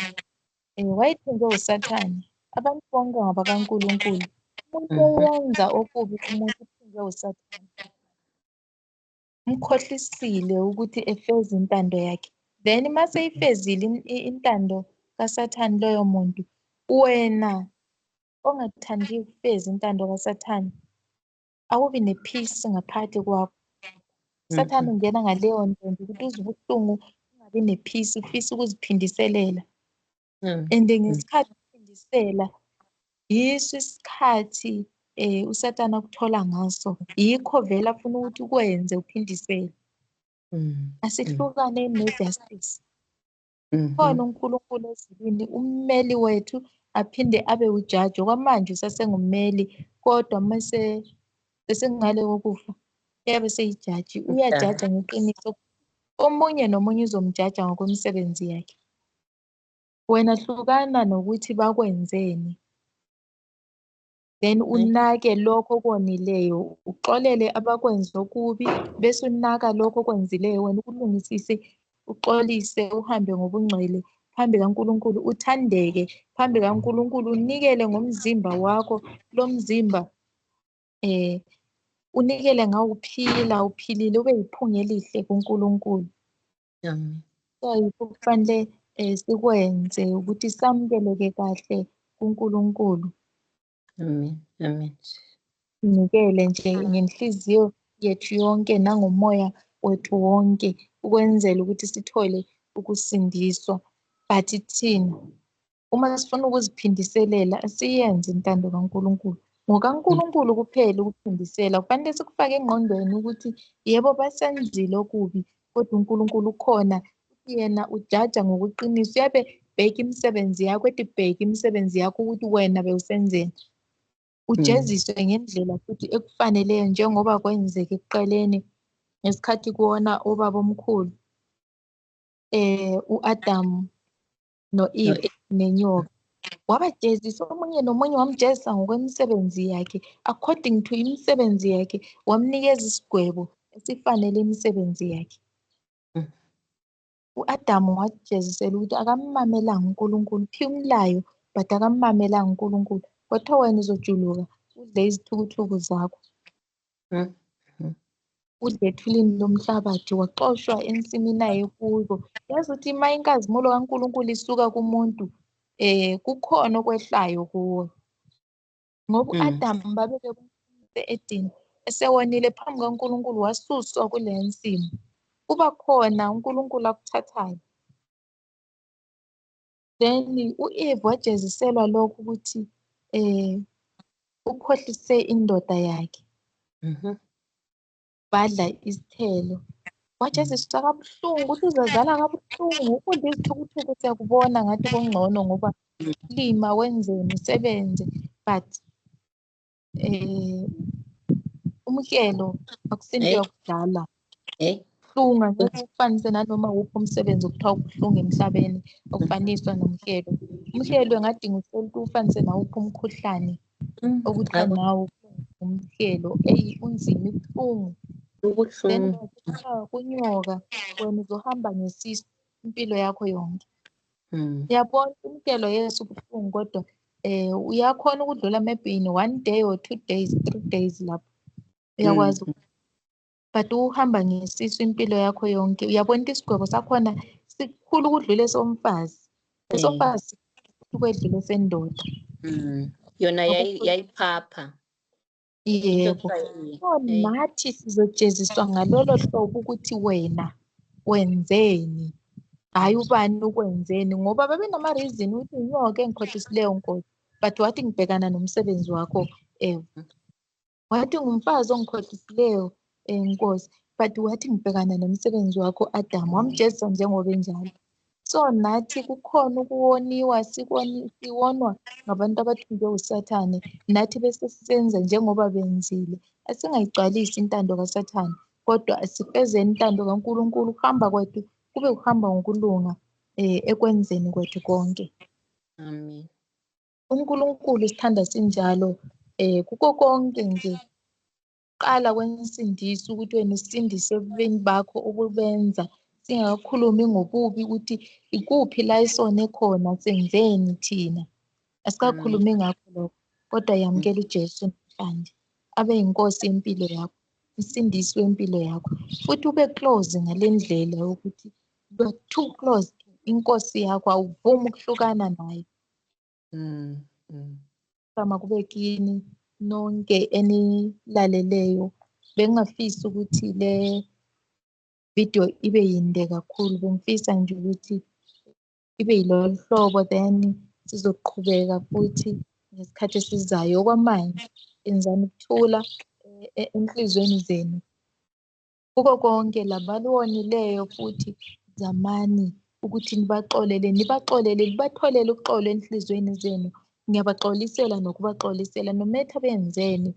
Speaker 2: wayethenjwe uSathane. Abantu bonke ngabakaNkulunkulu. Umuntu owenza okubi kumuntu uthenjwe uSathane. Umkhohlisile ukuthi efeze intando yakhe. Then mase ifezile intando kaSathane loyo muntu, wena ongathandi ukufeza intando kaSathane, awubi ne-peace ngaphakathi kwakho. uSathane ungena ngaleyo ndlela ukuthi uzwe ubuhlungu, ungabi ne-peace, ufisa ukuziphindiselela. And ngesikhathi uphindisela, yiso isikhathi uSathane akuthola ngaso. Yikho vele afuna ukuthi ukwenze uphindisele. Asihlukaneni ne-justice. Khona uNkulunkulu ezulwini, ummeli wethu aphinde abe ujaji. Okwamanje usasengummeli kodwa mase besengale kokufa uyabe seyijaji. Uyajaja ngeqiniso. Omunye nomunye uzomjaja ngokwemisebenzi yakhe. Wena hlukana nokuthi bakwenzeni. then unake lokho okonileyo, uxolele abakwenza okubi, bese unaka lokho okwenzileyo wena ukulungisise, uxolise, uhambe ngobungcwele phambi kaNkulunkulu, uthandeke phambi kaNkulunkulu, unikele ngomzimba wakho, lo mzimba unikele ngawo uphila, uphilile, ube yiphunga elihle kuNkulunkulu.
Speaker 1: Amen.
Speaker 2: So yikho kufanele sikwenze ukuthi samukeleke kahle kuNkulunkulu.
Speaker 1: Amen. Amen.
Speaker 2: Sinikele nje ngenhliziyo yethu yonke nangomoya wethu wonke ukwenzela ukuthi sithole ukusindiswa. But thina uma sifuna ukuziphindiselela siyenze intando kaNkulunkulu. NgokaNkulunkulu kuphela ukuphindisela. Kufanele sikufake engqondweni ukuthi yebo basenzile okubi, kodwa uNkulunkulu ukhona, yena ujaja ngokuqinisa. Uyabe bheka imisebenzi yakho, ethi bheka imisebenzi yakho ukuthi wena bewusenzeni. Ujeziswe ngendlela futhi ekufaneleyo njengoba kwenzeka ekuqaleni ngesikhathi kuwona ubaba omkhulu u-Adamu no-Eve nenyoka. Wabajezisa omunye nomunye, wamjezisa ngokwemisebenzi yakhe, according to imisebenzi yakhe, wamnikeza isigwebo esifanele imisebenzi yakhe. U-Adamu wajezisela ukuthi akammamelanga uNkulunkulu, uphiwe umlayo but akammamelanga uNkulunkulu. Kwathiwa wena uzojuluka udle izithukuthuku zakho, udle ethulini lomhlabathi, waxoshwa ensimini ayekuyo. Yazi ukuthi ma inkazimulo kaNkulunkulu isuka kumuntu, kukhona okwehlayo kuwo. Ngoba u-Adamu babeke Edeni, esewonile phambi kaNkulunkulu wasuswa kule nsimu. Kuba khona uNkulunkulu akuthathayo. Then u-Eve wajeziselwa lokhu ukuthi ukhohlise indoda yakhe. Badla isithelo. Wajeziswa kabuhlungu ukuthi uzazala kabuhlungu, udle izithukuthuku siyakubona ngathi kungcono ngoba lima wenzeni usebenze, but umkelo akusinto yakudala. Buhlungu angeke ufanise nanoma wuphi umsebenzi okuthiwa ubuhlungu emhlabeni okufaniswa nomkelo. Umkelo engadinga ukuthi ufanise nawuphi umkhuhlane okuthiwa nawo umkelo. Unzima, ibuhlungu. Then kunyoka, wena uzohamba ngesisu impilo yakho yonke. Yabona umkelo Yesu ubuhlungu, kodwa uyakhona ukudlula maybe in 1 day or 2 days, 3 days lapho uyakwazi. But uhamba ngesisu impilo yakho yonke. Uyabona ukuthi isigwebo sakhona sikhulu ukudlula esomfazi. Esomfazi ukwedlula esendoda.
Speaker 1: Yona yayiphapha.
Speaker 2: Yebo. So nathi sizojeziswa ngalolo hlobo ukuthi wena wenzeni, hhayi ubani ukwenzeni, ngoba babenama-reason ukuthi inyoka engikhohlisileyo Nkosi, but wathi ngibhekana nomsebenzi wakho wathi ngumfazi ongikhohlisileyo Nkosi, but wathi ngibhekana nomsebenzi wakho Adamu, wamjezisa njengoba enjalo. So nathi kukhona ukuwoniwa, siwonwa ngabantu abathunjwe uSathane, nathi bese sisenza njengoba benzile. Asingayigcwalisi intando kaSathane, kodwa asifezeni intando kaNkulunkulu. Ukuhamba kwethu kube ukuhamba ngokulunga ekwenzeni kwethu konke.
Speaker 1: Amen.
Speaker 2: uNkulunkulu sithanda sinjalo kuko konke nje. Qala kwensindiso ukuthi wena usindise ebubeni bakho ukubenza, singakakhulumi ngobubi ukuthi ikuphi la isone khona, senzeni thina. Asikakhulumi ngakho lokho, kodwa yamukela uJesu namhlanje abe yinkosi yempilo yakho, umsindisi wempilo yakho, futhi ube close ngale ndlela yokuthi you are too close to inkosi yakho, awuvumi ukuhlukana nayo. Kama kube kini nonke enilaleleyo, bengingafisi ukuthi le video ibe yinde kakhulu, bengifisa nje ukuthi ibe yilolu hlobo, then sizoqhubeka futhi ngesikhathi esizayo. Okwamanje enzani ukuthula enhlizweni zenu kuko konke labalonileyo, futhi zamani ukuthi nibaxolele, libatholele uxolo enhlizweni zenu. Ngiyabaxolisela nokubaxolisela no matter benzeni.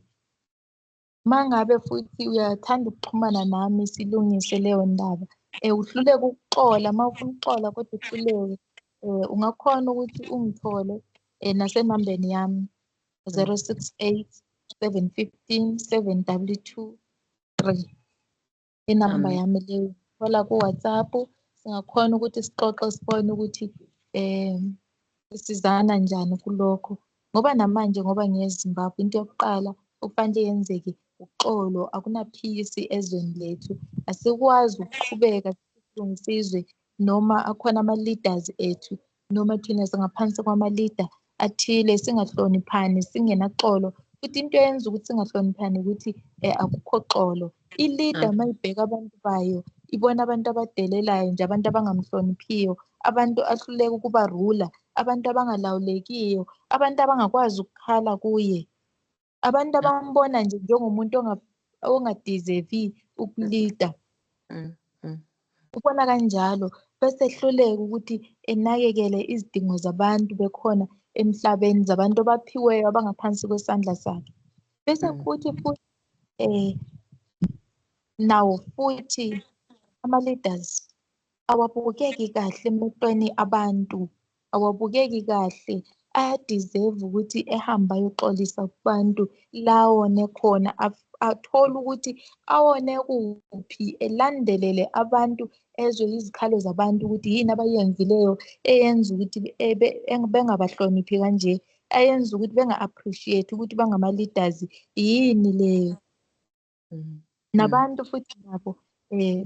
Speaker 2: Mangabe futhi uyathanda ukuxhumana nami silungise leyo ndaba, uhluleke ukuxola, mawufuna ukuxola kodwa uhluleke, ungakhona ukuthi ungithole nasenambeni yami 068 715 722 inamba
Speaker 1: Amen.
Speaker 2: yami leyo. Thola ku-WhatsApp, singakhona ukuthi sixoxe sibone ukuthi sisizana njani kulokho. Ngoba namanje ngoba ngiyeZimbabwe into yokuqala okufanele yenzeke uxolo, akunaphisi ezweni lethu. Asikwazi ukuqhubeka silungisa izwe noma akhona ama-leaders ethu noma thina singaphansi kwama-leader athile singahloniphani, singenaxolo. Futhi into eyenza ukuthi singahloniphani ukuthi akukho xolo. I-leader uma ibheka abantu bayo ibona abantu abadelelayo nje, abantu abangamhloniphiyo, abantu ahluleka ukuba ruler, abantu abangalawulekiyo, abantu abangakwazi ukukhala kuye, abantu abambona nje njengomuntu ongadeserve ukulida. Ubona kanjalo bese ehluleka ukuthi enakekele izidingo zabantu bekhona emhlabeni, zabantu abaphiweyo abangaphansi kwesandla sakhe. Bese futhi nawo futhi ama-leaders awabukeki kahle emehlweni abantu, awabukeki kahle. Ayadeserve ukuthi ehambe ayoxolisa kubantu la awone khona, athole ukuthi awone kuphi, elandelele abantu, ezwe izikhalo zabantu ukuthi yini abayenzileyo eyenza ukuthi bengabahloniphi kanje, eyenza ukuthi benga-appreciate ukuthi bangama-leaders yini leyo. Nabantu futhi nabo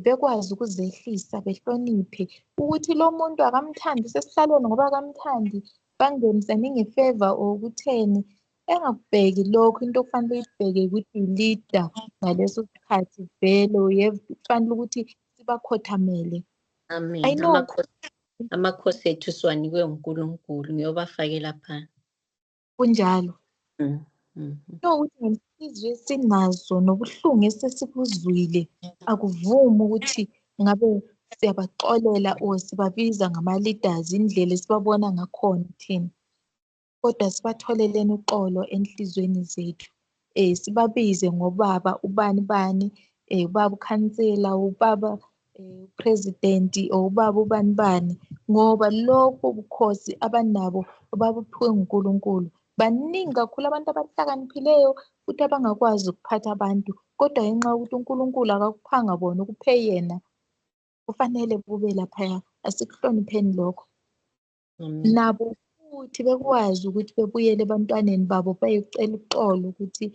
Speaker 2: bekwazi ukuzehlisa, behloniphe ukuthi lo muntu akamthandi sesihlalweni ngoba akamthandi, bangenisane nge-favor or ukutheni. Engakubheki lokho, into okufanele uyibheke ukuthi i-leader ngaleso sikhathi vele kufanele ukuthi sibakhothamele.
Speaker 1: Amen.
Speaker 2: I know
Speaker 1: Amakhosi ethu siwanikwe uNkulunkulu ngiyobafakela phana.
Speaker 2: kunjalo. Ukuthi ngenhliziyo esinazo nobuhlungu esesikuzwile akuvumi ukuthi ngabe siyabaxolela or sibabiza ngama-leaders indlela esibabona ngakhona thina, kodwa sibatholeleni uxolo enhlizweni zethu. Sibabize ngobaba, ubani bani, ubaba ukhansela, ubaba upresident, or ubaba ubani bani, ngoba lokho bukhosi abanabo babuphiwe nguNkulunkulu. Baningi kakhulu abantu abahlakaniphileyo futhi abangakwazi ukuphatha abantu, kodwa ngenxa yokuthi uNkulunkulu akakuphanga bona, ukuphe yena, kufanele bube laphaya. Asikuhlonipheni lokho. Nabo futhi bekwazi ukuthi bebuyele ebantwaneni babo bayocela uxolo ukuthi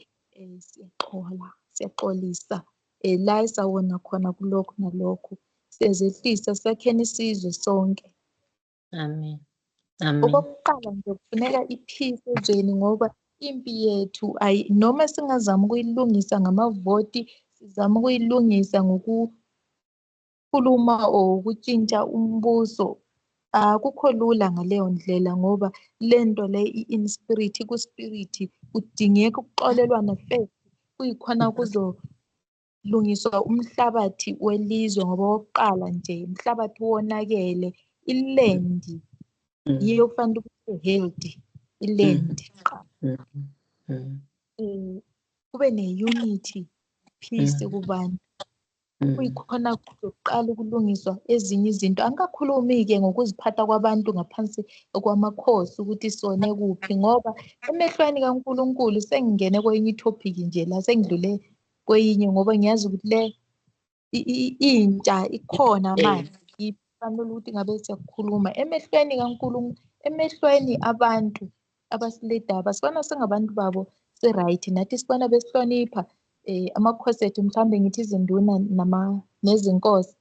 Speaker 2: siyaxolisa la esawona khona kulokhu nalokhu, siyazehlisa, sakheni isizwe sonke.
Speaker 1: Amen.
Speaker 2: Okokuqala nje kufuneka i-peace ezweni ngoba impi yethu noma singazama ukuyilungisa ngamavoti, sizama ukuyilungisa ngokukhuluma or ukutshintsha umbuso, akukho lula ngaleyo ndlela ngoba lento le i-in spirit, ku-spirit kudingeka ukuxolelwana first, kuyikhona kuzolungiswa umhlabathi welizwe ngoba okokuqala nje umhlabathi wonakele, ilendi yiyo kufanele ukuthi healthy, ilendi. Kube ne-unity, peace kubantu. Kuyikhona kuzoqala ukulungiswa ezinye izinto. Angikakhulumi-ke ngokuziphatha kwabantu ngaphansi kwamakhosi ukuthi sone kuphi, ngoba emehlweni kaNkulunkulu sengingene kwenye i-topic nje la, sengidlule kwenye ngoba ngiyazi ukuthi le intsha ikhona manje, kufanele ukuthi ngabe siyakhuluma emehlweni kaNkulunkulu, emehlweni abantu abasiledayo basibona singabantu babo, si-right, nathi sibona besihlonipha amakhosi ethu, mhlawumbe ngithi izinduna nezinkosi.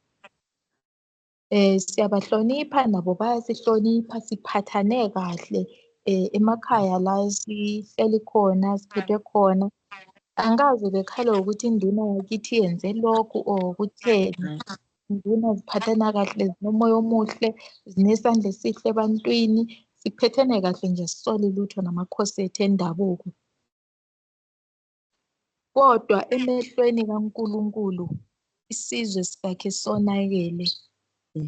Speaker 2: Siyabahlonipha nabo bayasihlonipha, siphathane kahle emakhaya la sihleli khona, siphethwe khona. Angikaze bekhale ukuthi induna yakithi yenze lokhu or kutheni. Induna ziphathana kahle, zinomoya omuhle, zinesandla esihle ebantwini, siphethene kahle nje, asisoli lutho namakhosi ethu endabuko. Kodwa emehlweni kaNkulunkulu isizwe sakhe sonakele,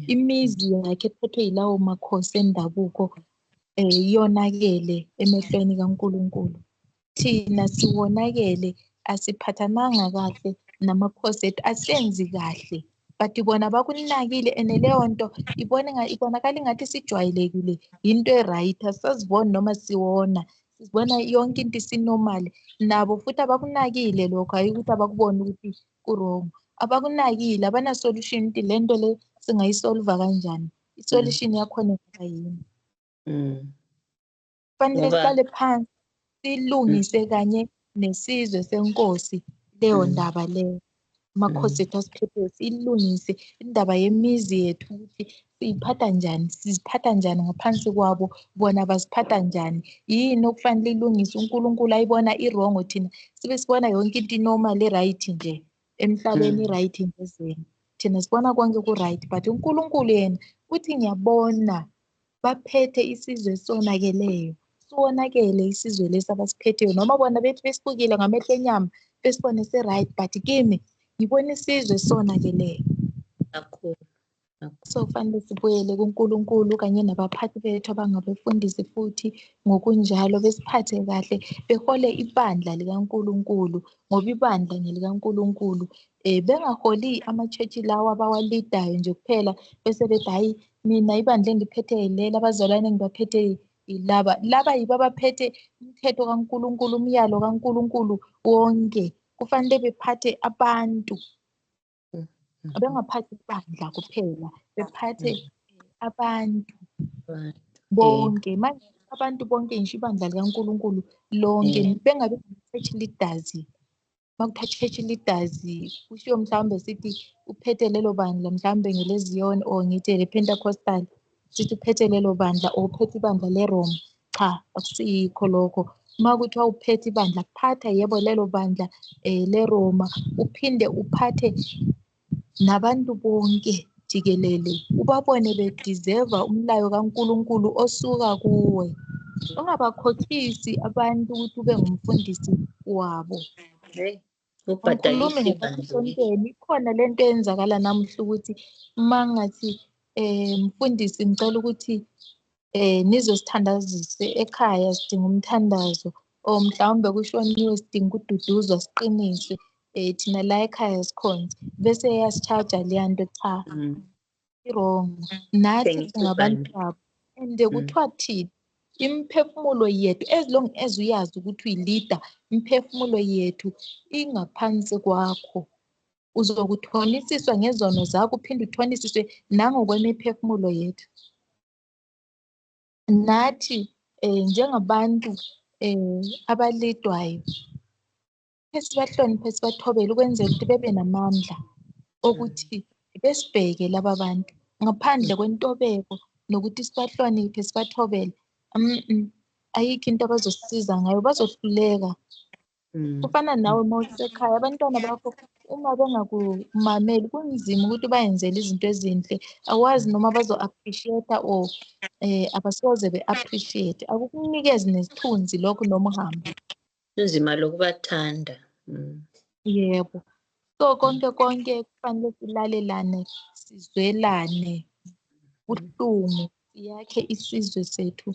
Speaker 2: imizi yakhe ephethwe yilawo makhosi endabuko yonakele emehlweni kaNkulunkulu. Thina siwonakele, asiphathananga kahle namakhosi ethu, asenzi kahle, but bona bakunakile and leyo nto ibonakala ingathi sijwayelekile, into e-right, asisaziboni noma siwona, sibona yonke into isinormal. Nabo futhi abakunakile lokho, hayi ukuthi abakubona ukuthi ku-wrong. Abakunakile, abana-solution ukuthi le nto le singayisolva kanjani. I-solution yakhona ingaba yini? Kufanele sihlale phansi silungise kanye nesizwe senkosi leyo ndaba leyo. Amakhosi ethu asiphethe silungise indaba yemizi yethu ukuthi siyiphatha njani, siziphatha njani ngaphansi kwabo, bona basiphatha njani. Yini okufanele ilungise, uNkulunkulu ayibona i-wrong thina sibe sibona yonke into i-normal i-right nje emhlabeni, i-right ngezweni. Thina sibona konke ku-right, but uNkulunkulu yena uthi ngiyabona baphethe isizwe esonakeleyo. Sonakele isizwe lesi abasiphetheyo, noma bona bethi besibukile ngamehlo enyama besibone se-right, but kimi ngibona isizwe esonakeleyo. So kufanele sibuyele kuNkulunkulu kanye nabaphathi bethu abangabefundisi futhi ngokunjalo besiphathe kahle, behole ibandla likaNkulunkulu ngoba ibandla ngelikaNkulunkulu. Bengaholi ama-church lawa abawalidayo nje kuphela bese bethi hayi mina ibandla engiphethe leli, abazalwane engibaphethe laba. Laba yibo abaphethe umthetho kaNkulunkulu, umyalo kaNkulunkulu wonke. Kufanele bephathe abantu. Bengaphathi ibandla kuphela, bephathe abantu bonke. Manje abantu bonke ngisho ibandla likaNkulunkulu lonke, bengabe church leaders. Makuthiwa church leaders kushiwo mhlawumbe sithi uphethe lelo bandla mhlawumbe ngeleZion or ngithi le-Pentecostal, sithi uphethe lelo bandla or uphethe ibandla leRoma. Cha, akusikho lokho. Uma kuthiwa uphethe ibandla, phatha yebo lelo bandla leRoma, uphinde uphathe nabantu bonke jikelele, ubabone bedeserva umlayo kaNkulunkulu osuka kuwe. Ungabakhokhisi abantu ukuthi ube ngumfundisi wabo. Ngikhulume ngesontweni, ikhona lento eyenzakala namuhla ukuthi mangathi mfundisi ngicela ukuthi nizosithandazise ekhaya, sidinga umthandazo, or mhlawumbe kushoniwe sidinga ukududuzwa siqiniswe. Thina la ekhaya sikhonze bese yasitshaja leya nto. Cha, i-wrong. Nathi singabantu babo and kuthiwa thina imiphefumulo yethu, as long as uyazi ukuthi uyi-leader, imiphefumulo yethu ingaphansi kwakho. Uzokuthonisiswa ngezono zakho uphinde uthonisiswe nangokwemiphefumulo yethu. Nathi njengabantu abalidwayo sibahloniphe, sibathobele ukwenzela ukuthi bebe namandla okuthi besibheke laba bantu ngaphandle kwentobeko nokuthi sibahloniphe, sibathobele. Ayikho into abazosisiza ngayo, bazohluleka. Kufana nawe uma usekhaya, abantwana bakho uma bengakumameli kunzima ukuthi bayenzele izinto ezinhle. Awazi noma bazo-appreciate or abasoze be-appreciate. Akukunikezi nesithunzi lokho noma uhambe.
Speaker 1: Kunzima lokubathanda.
Speaker 2: Yebo. So konke kufanele silalelane, sizwelane ubuhlungu, yakhe isizwe sethu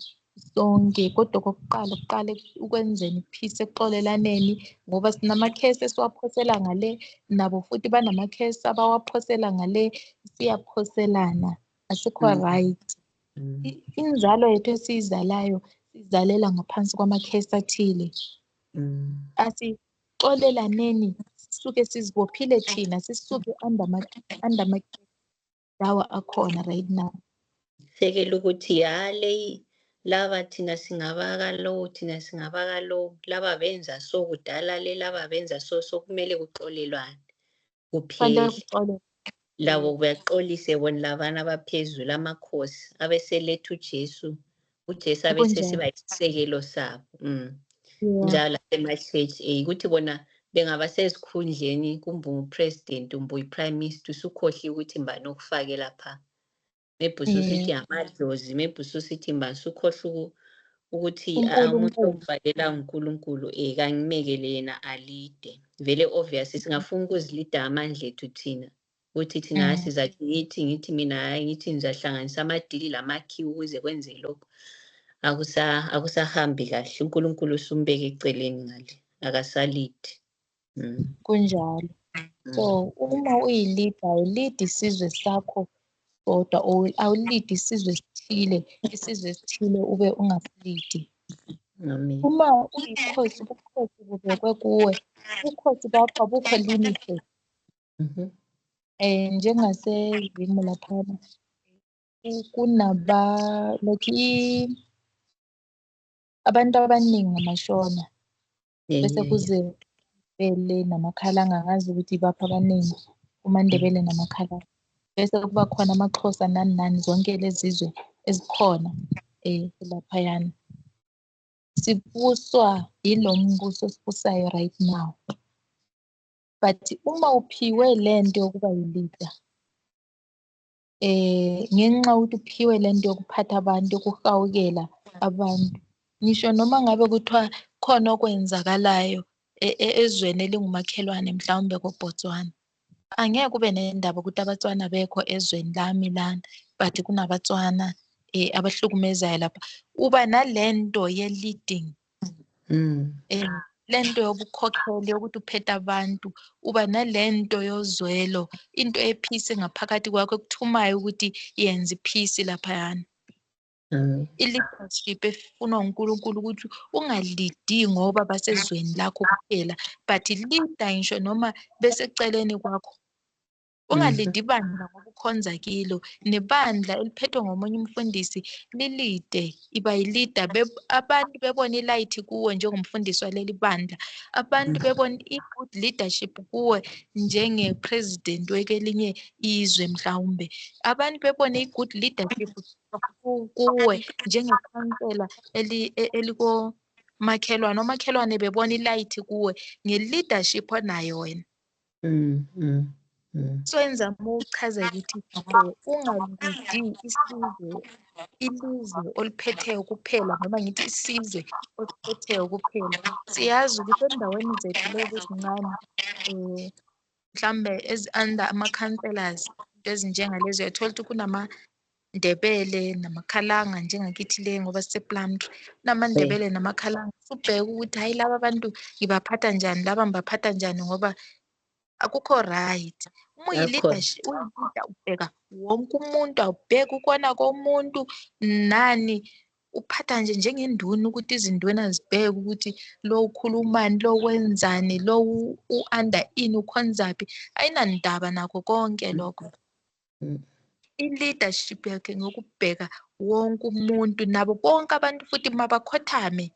Speaker 2: sonke. Kodwa okokuqala ukwenzeni peace, ekuxolelaneni, ngoba sinamakhesi esiwaphosela ngale, nabo futhi banamakhesi abawaphosela ngale, siyaphoselana, asikho right. Inzalo yethu esiyizalayo sizalela ngaphansi kwamakhesi athile. Asixolelaneni, sisuke sizibophile thina, sisuke under lawa akhona right now.
Speaker 1: Sekele ukuthi le laba thina singabakalo, thina singabakalo, laba benza so kudala, laba benza so kumele kuxolelwane kuphele. Labo bayaxolise bona labana abaphezulu, amakhosi abeseletha uJesu abesesiba isisekelo sabo. Njalo ema-church ukuthi bona bengaba sezikhundleni, kumbe upresident, kumbe uyi-prime minister, usukhohliwe ukuthi mbani okufake lapha. Maybe ususithi amadlozi, maybe ususithi mbani, usukhohlwa ukuthi umuntu okufakela uNkulunkulu kangimekele yena alide. Vele obvious singafuna ukuzilida amandla ethu thina, ukuthi thina sizathi ngithi mina hayi ngithi ngizahlanganisa amadili lamakhiwo ukuze kwenze lokho. Akusahambi kahle. uNkulunkulu usumbeke eceleni ngale, akasalidi.
Speaker 2: Kunjalo. So uma uyi-leader, awulidi isizwe sakho kodwa awulidi isizwe esithile ube ungasilidi.
Speaker 1: Amen.
Speaker 2: Uma uyikhosi, ubukhosi bubekwe kuwe, ubukhosi bakho abukho limited.
Speaker 1: Mhm.
Speaker 2: NjengaseZimu laphana abantu abaningi ngamashona, bese
Speaker 1: Yeah.
Speaker 2: kuze Bele namakhalanga, angazi ukuthi ibaphi abaningi, uMandebele namakhalanga. Bese kuba khona amaXhosa nani nani, zonke lezi zizwe ezikhona laphayana. Sibuswa yilo mbuso osibusayo right now. But uma uphiwe lento yokuba yi-leader, ngenxa yokuthi uphiwe lento yokuphatha abantu, yokuhawukela abantu, ngisho noma ngabe kuthiwa khona okwenzakalayo ezweni elingumakhelwane mhlawumbe koBotswana, angeke kube nendaba ukuthi abaTswana bekho ezweni lami lana, but kunabaTswana abahlukumezayo lapha. Uba nalento ye-leading, lento yobukhokheli yokuthi uphethe abantu, uba nalento yozwelo, into ephisi ngaphakathi kwakho ekuthumayo ukuthi yenze iphisi laphayana. I-leadership efunwa uNkulunkulu ukuthi ungalidi ngoba basezweni lakho kuphela, but leader ngisho noma beseceleni kwakho. Ungalidi ibandla ngoba ukhonza kilo, nebandla eliphethwe ngomunye umfundisi lilide, iba yilida, abantu bebona ilight kuwe njengomfundisi waleli bandla, abantu bebona i-good leadership kuwe njenge-president wekelinye izwe mhlawumbe, abantu bebona i-good leadership kuwe njengekhansela elikomakhelwane, omakhelwane bebona ilight kuwe nge-leadership onayo wena. Swenza ukuchaza ukuthi ungalidi ilizwe oliphetheyo kuphela, noma ngithi isizwe osiphetheyo kuphela. Siyazi ukuthi endaweni zethu lezi ezincane mhlambe under ama-councillors, into ezinjengalezo, uyathola ukuthi kunamaNdebele namakhalanga njengakithi le ngoba sisePlumtree, kunamaNdebele namakhalanga. Ubheke ukuthi hayi laba bantu ngibaphatha njani, laba ngibaphatha njani ngoba akukho right. Uma uyi-leadership, uyi-leader, ubheka wonke umuntu, awubheki ukona komuntu nani, uphatha nje njengenduna ukuthi izinduna zibheke ukuthi lo ukhulumani, lo wenzani, lo u-under ini, ukhonzaphi, ayinandaba nakho konke lokho. I-leadership yakhe ngokubheka wonke umuntu, nabo bonke abantu futhi mabakhothame.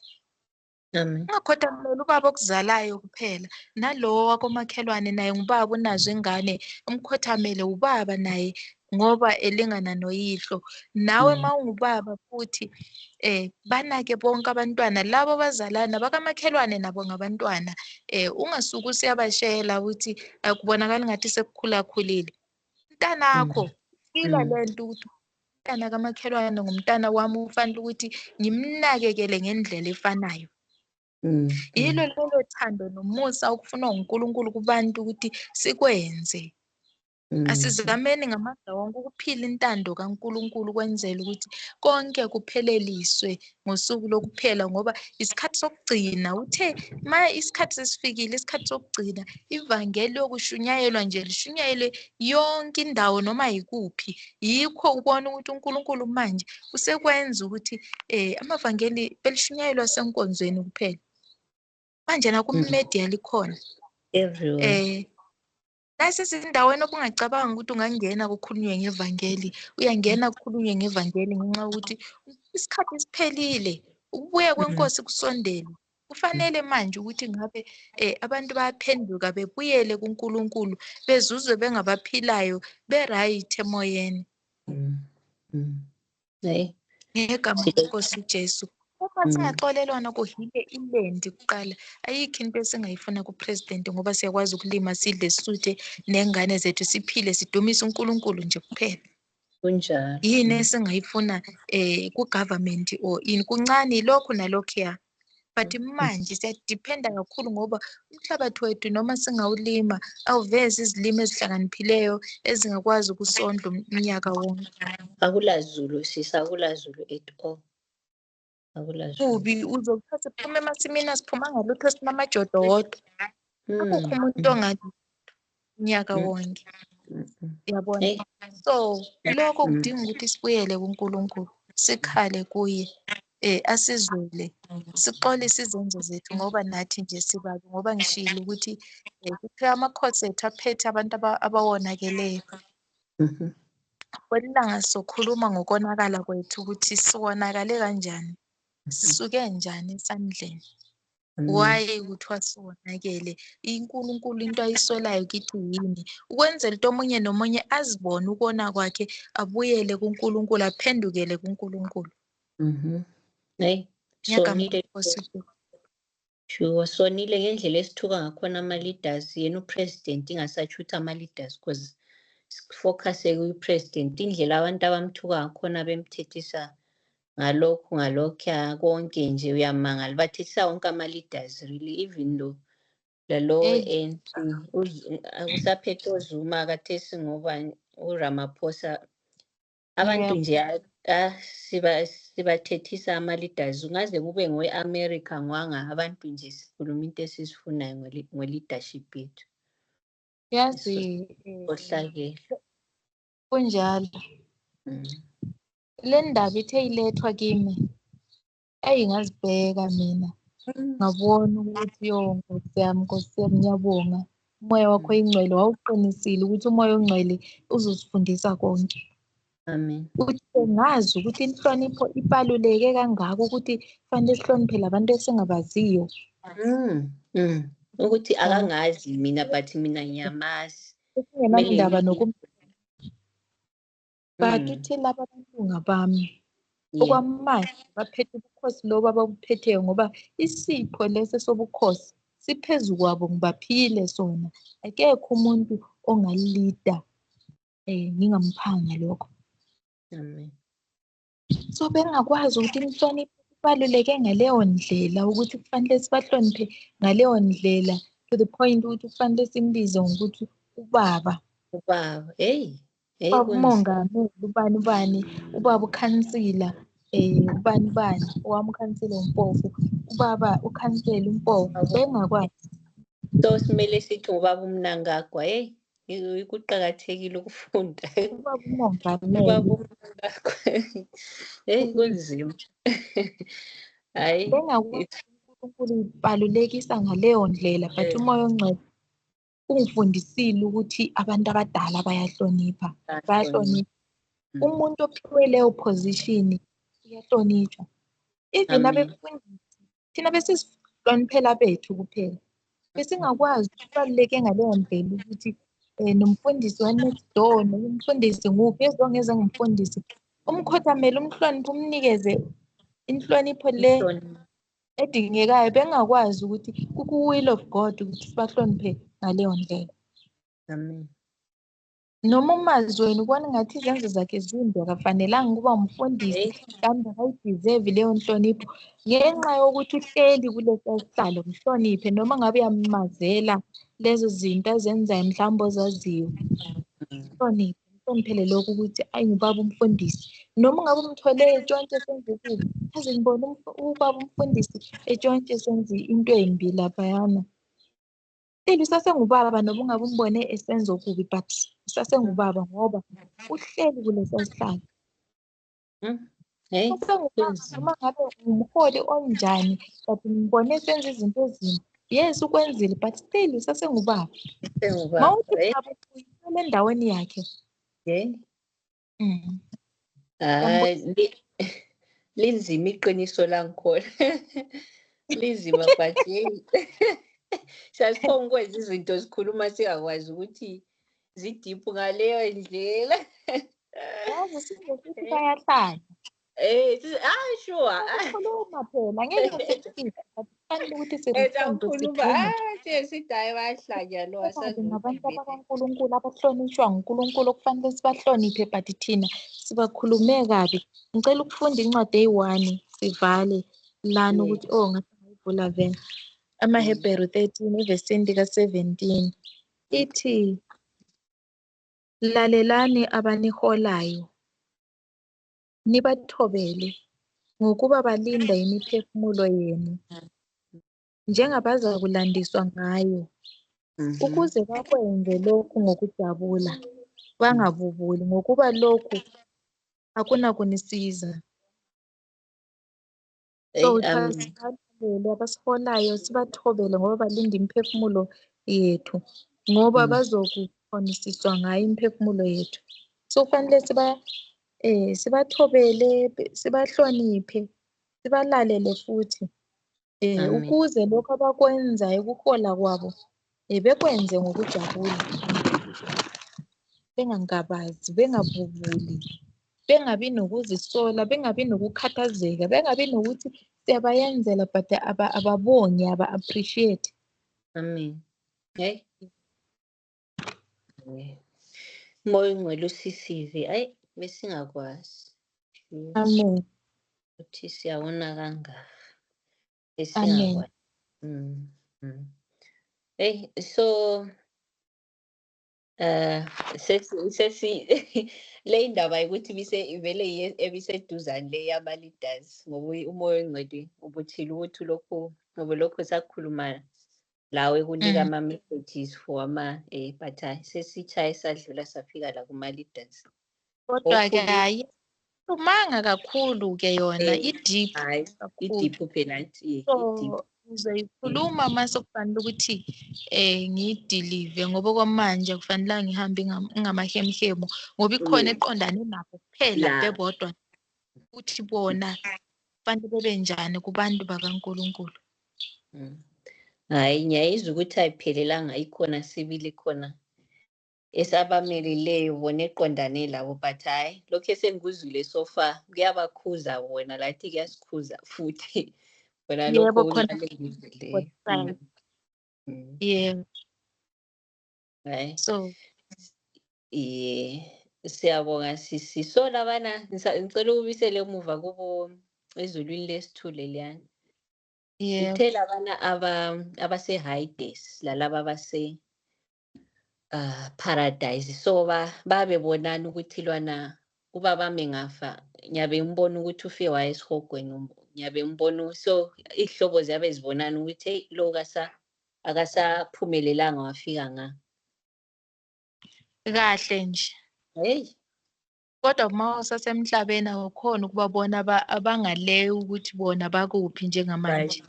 Speaker 2: Ungakhothameli ubaba okuzalayo kuphela, nalowo wakomakhelwane naye ngubaba, unazo ingane, umkhothamele ubaba naye ngoba elingana noyihlo. Nawe mawungubaba futhi banake bonke abantwana labo bazalana bakamakhelwane, nabo ngabantwana. Ungasuke usiyabashela ukuthi akubonakala ngathi sekukhulakhulile. Mntanakho fila lento ukuthi umntana kamakhelwane ngumntana wami, ufanele ukuthi ngimnakekele ngendlela efanayo. Yilo lelo thando nomusa okufunwa uNkulunkulu kubantu ukuthi sikwenze. Asizameni ngamandla wonke ukuphila intando kaNkulunkulu, kwenzela ukuthi konke kupheleliswe ngosuku lokuphela, ngoba isikhathi sokugcina uthe isikhathi sesifikile, isikhathi sokugcina ivangeli yokushunyayelwa nje lishunyayelwe yonke indawo noma yikuphi. Yikho ubona ukuthi uNkulunkulu manje usekwenza ukuthi amavangeli belishunyayelwa senkonzweni kuphela. Manje nakumedia likhona
Speaker 1: Everywhere.
Speaker 2: nasezindaweni obungacabanga ukuthi ungangena kukhulunywe ngevangeli, uyangena kukhulunywe ngevangeli ngenxa yokuthi isikhathi siphelile, ukubuya kwenkosi kusondele. Kufanele manje ukuthi ngabe abantu bayaphenduka bebuyele kuNkulunkulu, bezuzwe bengabaphilayo, be-right emoyeni. Ngegama leNkosi uJesu. Uma singaxolelwana kuhile ilendi kuqala, ayikho into esingayifuna kupresident, ngoba siyakwazi ukulima, sidle, sisuthe, nengane zethu siphile, sidumise uNkulunkulu nje kuphela.
Speaker 1: Kunjalo.
Speaker 2: Yini esingayifuna ku-government or ini? Kuncane lokhu nalokhuya. But manje siyadiphenda kakhulu ngoba umhlabathi wethu noma singawulima awuvezi izilimo ezihlakaniphileyo ezingakwazi ukusondla umnyaka wonke.
Speaker 1: Akulazulu sisa, akulazulu at all. Akulazulu.
Speaker 2: Kubi uzokuthatha siphuma emasimini asiphuma ngalutho, sinamajodo wodwa. Akukho umuntu ongathi unyaka wonke. Yabona? So lokho kudinga ukuthi sibuyele kuNkulunkulu, sikhale kuye. asizwele sixolise izenzo zethu ngoba nathi nje sibabi, ngoba ngishilo ukuthi kuphela amakhosi ethu aphethe abantu abawonakeleyo.
Speaker 1: Mhm.
Speaker 2: Kwelilanga sokhuluma ngokonakala kwethu ukuthi siwonakale kanjani, sisuke njani esandleni.
Speaker 1: Amen.
Speaker 2: Why kuthiwa siwonakele? iNkulunkulu into ayisolayo kithi yini? Ukwenzela ukuthi omunye nomunye azibone ukona kwakhe, abuyele kuNkulunkulu, aphendukele kuNkulunkulu.
Speaker 1: Mhm. Hey,
Speaker 2: Ngiyagama
Speaker 1: sonile
Speaker 2: Nkosi uJesu.
Speaker 1: sure, sonile ngendlela esithuka ngakhona ama-leaders, yena upresident ingasatshuthi ama-leaders because sifocuse kwi-president, indlela abantu abamthuka ngakhona bemthethisa ngalokhuya konke nje uyamangala, bathethisa wonke ama-leaders really, even though lalo
Speaker 2: Hey,
Speaker 1: ANC usaphethe oZuma kathesi ngoba uRamaphosa abantu nje sibathethisa ama-leaders, ungaze kube ngowe-America ngwanga abantu nje sikhuluma into esisifunayo ngo-leadership yethu.
Speaker 2: yazi
Speaker 1: Ohlakele.
Speaker 2: kunjalo. Le ndaba ithe ilethwa kimi, ngazibheka mina, ngabona ukuthi Nkosi yami, ngiyabonga. Umoya wakho oyingcwele wawuqinisile ukuthi umoya ongcwele uzosifundisa konke.
Speaker 1: Amen.
Speaker 2: Ukuthi ngazi ukuthi inhlonipho ibaluleke kangaka ukuthi kufanele sihloniphe labantu esingabaziyo.
Speaker 1: Ukuthi akangazi mina but mina ngiyamazi.
Speaker 2: Esingenandaba but uthi laba bantu ngabami. Okwamanje baphethe ubukhosi lobo ababuphetheyo ngoba isipho lesi sobukhosi siphezu kwabo, ngibaphile sona. Akekho umuntu ongalida ngingamphanga lokho.
Speaker 1: Amen.
Speaker 2: So bengakwazi ukuthi inhlonipho ibaluleke ngaleyo ndlela, ukuthi kufanele sibahloniphe ngaleyo ndlela, to the point ukuthi kufanele simbize ngokuthi ubaba.
Speaker 1: Ubaba,
Speaker 2: Ubaba umongameli, ubani, ubaba ukhansila, ubani, owami ukhansila uMpofu, ubaba ukhansela uMpofu, bengakwazi.
Speaker 1: So simele sithi ubaba uMnangagwa, kuqakathekile ukufunda.
Speaker 2: Ubaba umongameli.
Speaker 1: Ubaba uMnangagwa, kunzima. Hayi.
Speaker 2: Bengakwazi uNkulunkulu ibalulekisa ngaleyo ndlela, but umoya ongcwele ungifundisile ukuthi abantu abadala bayahlonipha. Umuntu ophiwe leyo position uyahlonitshwa. Even abefundisi, thina besisihloniphela bethu kuphela. Besingakwazi kubaluleke ngaleyo ndlela ukuthi nomfundisi wa-next door, nomfundisi nguphi, as long as engumfundisi, umkhothamele, umhloniphe, umnikeze inhlonipho le edingekayo. Bengakwazi ukuthi kuku-will of God ukuthi sibahloniphe ngaleyo ndlela.
Speaker 1: Amen.
Speaker 2: Noma umazi wena ubona ngathi izenzo zakhe zimbi, akafanelanga ukuba umfundisi, kambe akayideserve leyo nhlonipho, ngenxa yokuthi uhleli kulesiya sihlalo, mhloniphe noma ngabe uyamazela lezo zinto azenzayo mhlawumbe ozaziyo. Mhloniphele lokhu ukuthi ngubaba umfundisi. Noma ungabe umthole etshontshe esenza okubi, aze ngibone ubaba umfundisi etshontshe esenza into embi laphayana. Usasengubaba noma ungabe umbone esenza okubi, but usasengubaba ngoba uhleli kulesiya sihlalo. Usengubaba noma ngabe umholi onjani, but ngibone esenza izinto ezimbi. Yes, ukwenzile, but still usasengubaba. Mawuthi baba uyisele endaweni yakhe.
Speaker 1: Hayi, linzima iqiniso langkhona. Linzima but siyasiphonga ukwenza izinto sikhuluma singakwazi ukuthi zidiphu ngaleyo ndlela.
Speaker 2: Yazi sizokuthi bayahlanya.
Speaker 1: Sure.
Speaker 2: Ukukhuluma phela ngeke sikusize, but kufanele ukuthi siresponde, sigxile.
Speaker 1: Sithi hayi bayahlanya lo
Speaker 2: Ngabantu bakaNkulunkulu abahlonishwa nguNkulunkulu okufanele sibahloniphe, but thina sibakhulume kabi. Ngicela ukufunda incwadi eyi-1 sivale lana ukuthi ngathi ngayivula vele. AmaHebheru 13 evesini lika-17 ithi, lalelani abaniholayo, nibathobele ngokuba balinda imiphefumulo yenu, njengabazakulandiswa ngayo, ukuze bakwenze lokhu ngokujabula, bangabubuli, ngokuba lokhu akunakunisiza. So sibathobele abasiholayo, sibathobele ngoba balinda imiphefumulo yethu, ngoba bazokukhonisiswa ngayo imiphefumulo yethu. So kufanele sibathobele, sibahloniphe, sibalalele futhi
Speaker 1: amen,
Speaker 2: ukuze lokho abakwenzayo ukuhola kwabo bekwenze ngokujabula, bengangabazi, bengabubuli, bengabi nokuzisola, bengabi nokukhathazeka, bengabi nokuthi siyabayenzela but ababongi, aba-appreciate.
Speaker 1: amen. Hey, Moya Ongcwele usisize. Ayi, besingakwazi.
Speaker 2: Amen.
Speaker 1: Uthi siyawona kangaka.
Speaker 2: Amen.
Speaker 1: Besingakwazi. Hey, so le ndaba ukuthi vele ebiseduzane le yama-leaders ngoba uMoya Ongcwele ubuthile ukuthi lokho sakhuluma lawe kunika ama-messages for but sesitshaye sadlula safika la kuma-leaders.
Speaker 2: Kodwa-ke ayikhulumanga kakhulu-ke yona, i-deep
Speaker 1: Hayi,
Speaker 2: kakhulu.
Speaker 1: idiphu phela idiphu.
Speaker 2: So ngizoyikhuluma mase kufanele ukuthi ngiyidilive ngoba kwamanje kufanele ngihambe ngamahemhemu ngoba ikhona eqondane nabo kuphela bebodwa ukuthi bona kufanele bebe njani kubantu bakaNkulunkulu.
Speaker 1: Hayi, ngiyayizwa ukuthi ayiphelelanga, ikhona sibili khona esabameleleyo bona eqondane labo, but hayi lokhu esengikuzwile so far kuyabakhuza wona lathi kuyasikhuza futhi wena lokho
Speaker 2: Yebo, khona
Speaker 1: unale.
Speaker 2: yebo.
Speaker 1: Hayi,
Speaker 2: So
Speaker 1: siyabonga sisi. So labana ngicela ubisele emuva kubo ezulwini lesithule liyani.
Speaker 2: yebo.
Speaker 1: Uthe labana abase-Hydes lalaba abase Paradise, so babebonana ukuthi lwana ubaba mengafa ngiyabe ngibona ukuthi ufe waye esihogweni, ngiyabe ngibona so ihlobo ziyabe zibonana ukuthi hey lo akasaphumelelanga wafika nga
Speaker 2: kahle nje.
Speaker 1: hey,
Speaker 2: Kodwa uma usasemhlabeni awukhona ukubabona abangale ukuthi bona bakuphi njengamanje.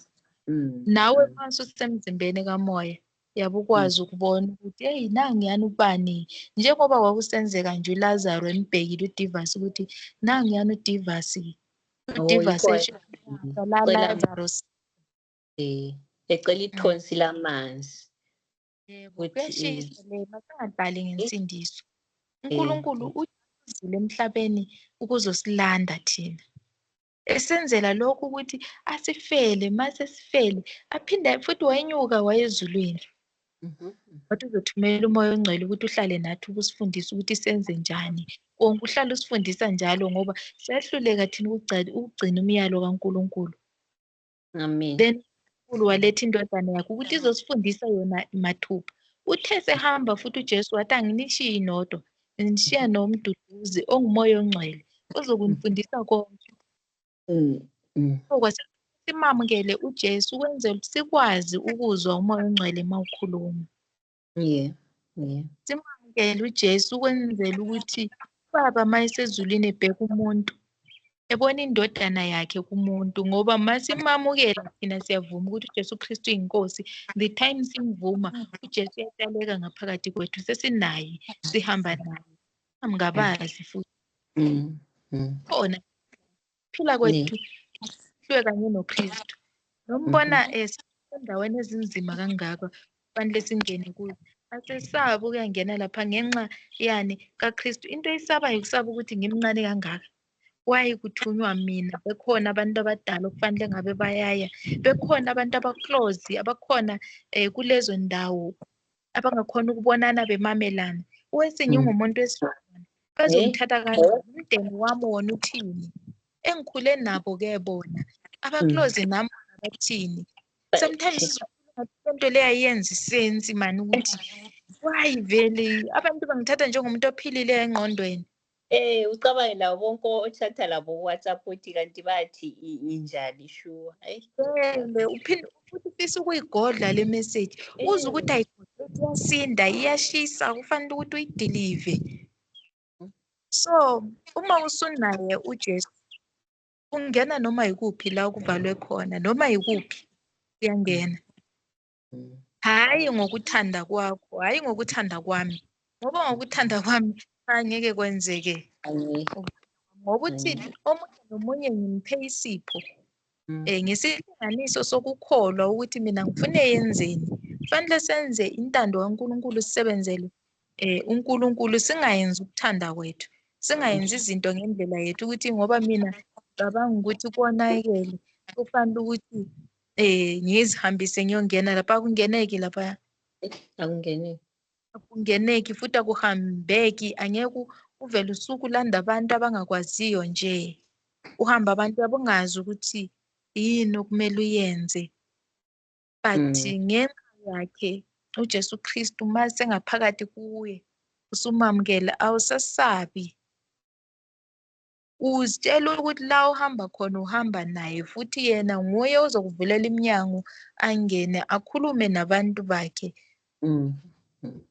Speaker 2: Nawe mase usemzimbeni kamoya yabe ukwazi ukubona ukuthi hey nangiyani ubani, njengoba kwakusenzeka nje uLazaro embhekile uDivasi ukuthi nangiyani uDivasi Lazarus
Speaker 1: ecela ithonsi lamanzi.
Speaker 2: Yebo, kuyashisa le masingadlali ngensindiso. uNkulunkulu uzile emhlabeni ukuzosilanda thina. Esenzela lokhu ukuthi asifele, mase sifele aphinde futhi wayenyuka wayezulwini. Wathi uzothumela uMoya Ongcwele ukuthi uhlale nathi ukusifundisa ukuthi senze njani. Konke uhlala usifundisa njalo ngoba siyahluleka thina ukugcina umyalo kaNkulunkulu.
Speaker 1: Amen.
Speaker 2: Then uNkulunkulu waletha indodana yakhe ukuthi izosifundisa yona mathupha. Uthe sehamba futhi uJesu wathi anginishiyi nodwa, ngishiya nomduduzi onguMoya Ongcwele ozokunifundisa konke. Simamukele uJesu ukwenzela ukuthi sikwazi ukuzwa uMoya Ongcwele mawukhuluma. Simamukele uJesu ukwenzela ukuthi ubaba mayesezulwini ebheka umuntu ebona indodana yakhe kumuntu, ngoba masimamukela thina siyavuma ukuthi uJesu Kristu uyinkosi. The time simvuma uJesu uyatshaleka ngaphakathi kwethu, sesinaye, sihamba naye, singabazi futhi. Khona phila kwethu hlwe kanye noKristu. Nombona endaweni ezinzima kangaka kufanele singene kuzo. Asesabe ukuyangena lapha ngenxa yani kaKristu. Into eyisabayo ukusaba ukuthi ngimncane kangaka. Why kuthunywa mina? Bekhona abantu abadala okufanele ngabe bayaya. Bekhona abantu abaclose abakhona kulezo ndawo abangakhona ukubonana bemamelana. Wesinye ungumuntu wesifazane bazongithatha kanjani? Umndeni wami wona uthini? Engikhule nabo ke bona abaclose nami abathini? Sometimes into le ayenza isense mani ukuthi why vele abantu bangithatha njengomuntu ophilileyo engqondweni.
Speaker 1: Ucabange labo bonke othatha labo WhatsApp uthi kanti bathi injani sure. Hayi.
Speaker 2: Uphinde futhi ufisa ukuyigodla le message. Uze ukuthi ayigodle iyasinda, iyashisa, kufanele ukuthi uyidelive. So, uma usunaye uJesu ungena noma yikuphi la okuvalwe khona, noma yikuphi uyangena. Hayi ngokuthanda kwakho, hayi ngokuthanda kwami. Ngoba ngokuthanda kwami angeke kwenzeke. Ngoba uthini omunye nomunye ngimuphe isipho ngesilinganiso sokukholwa ukuthi mina ngifune yenzeni. Kufanele senze intando kaNkulunkulu, sisebenzele uNkulunkulu, singayenzi ukuthanda kwethu, singayenzi izinto ngendlela yethu ukuthi ngoba mina ngicabanga ukuthi konakele kufanele ukuthi ngizihambise ngiyongena lapha. Akungeneki lapha, akungeneki futhi akuhambeki. Angeke uvele usuku landa abantu abangakwaziyo nje, uhamba abantu abungazi ukuthi yini okumele uyenze. But ngenxa yakhe uJesu Kristu uma sengaphakathi kuye usumamukela, awusasabi. Uzitshela ukuthi la uhamba khona uhamba naye, futhi yena nguye ozokuvulela iminyango angene akhulume nabantu bakhe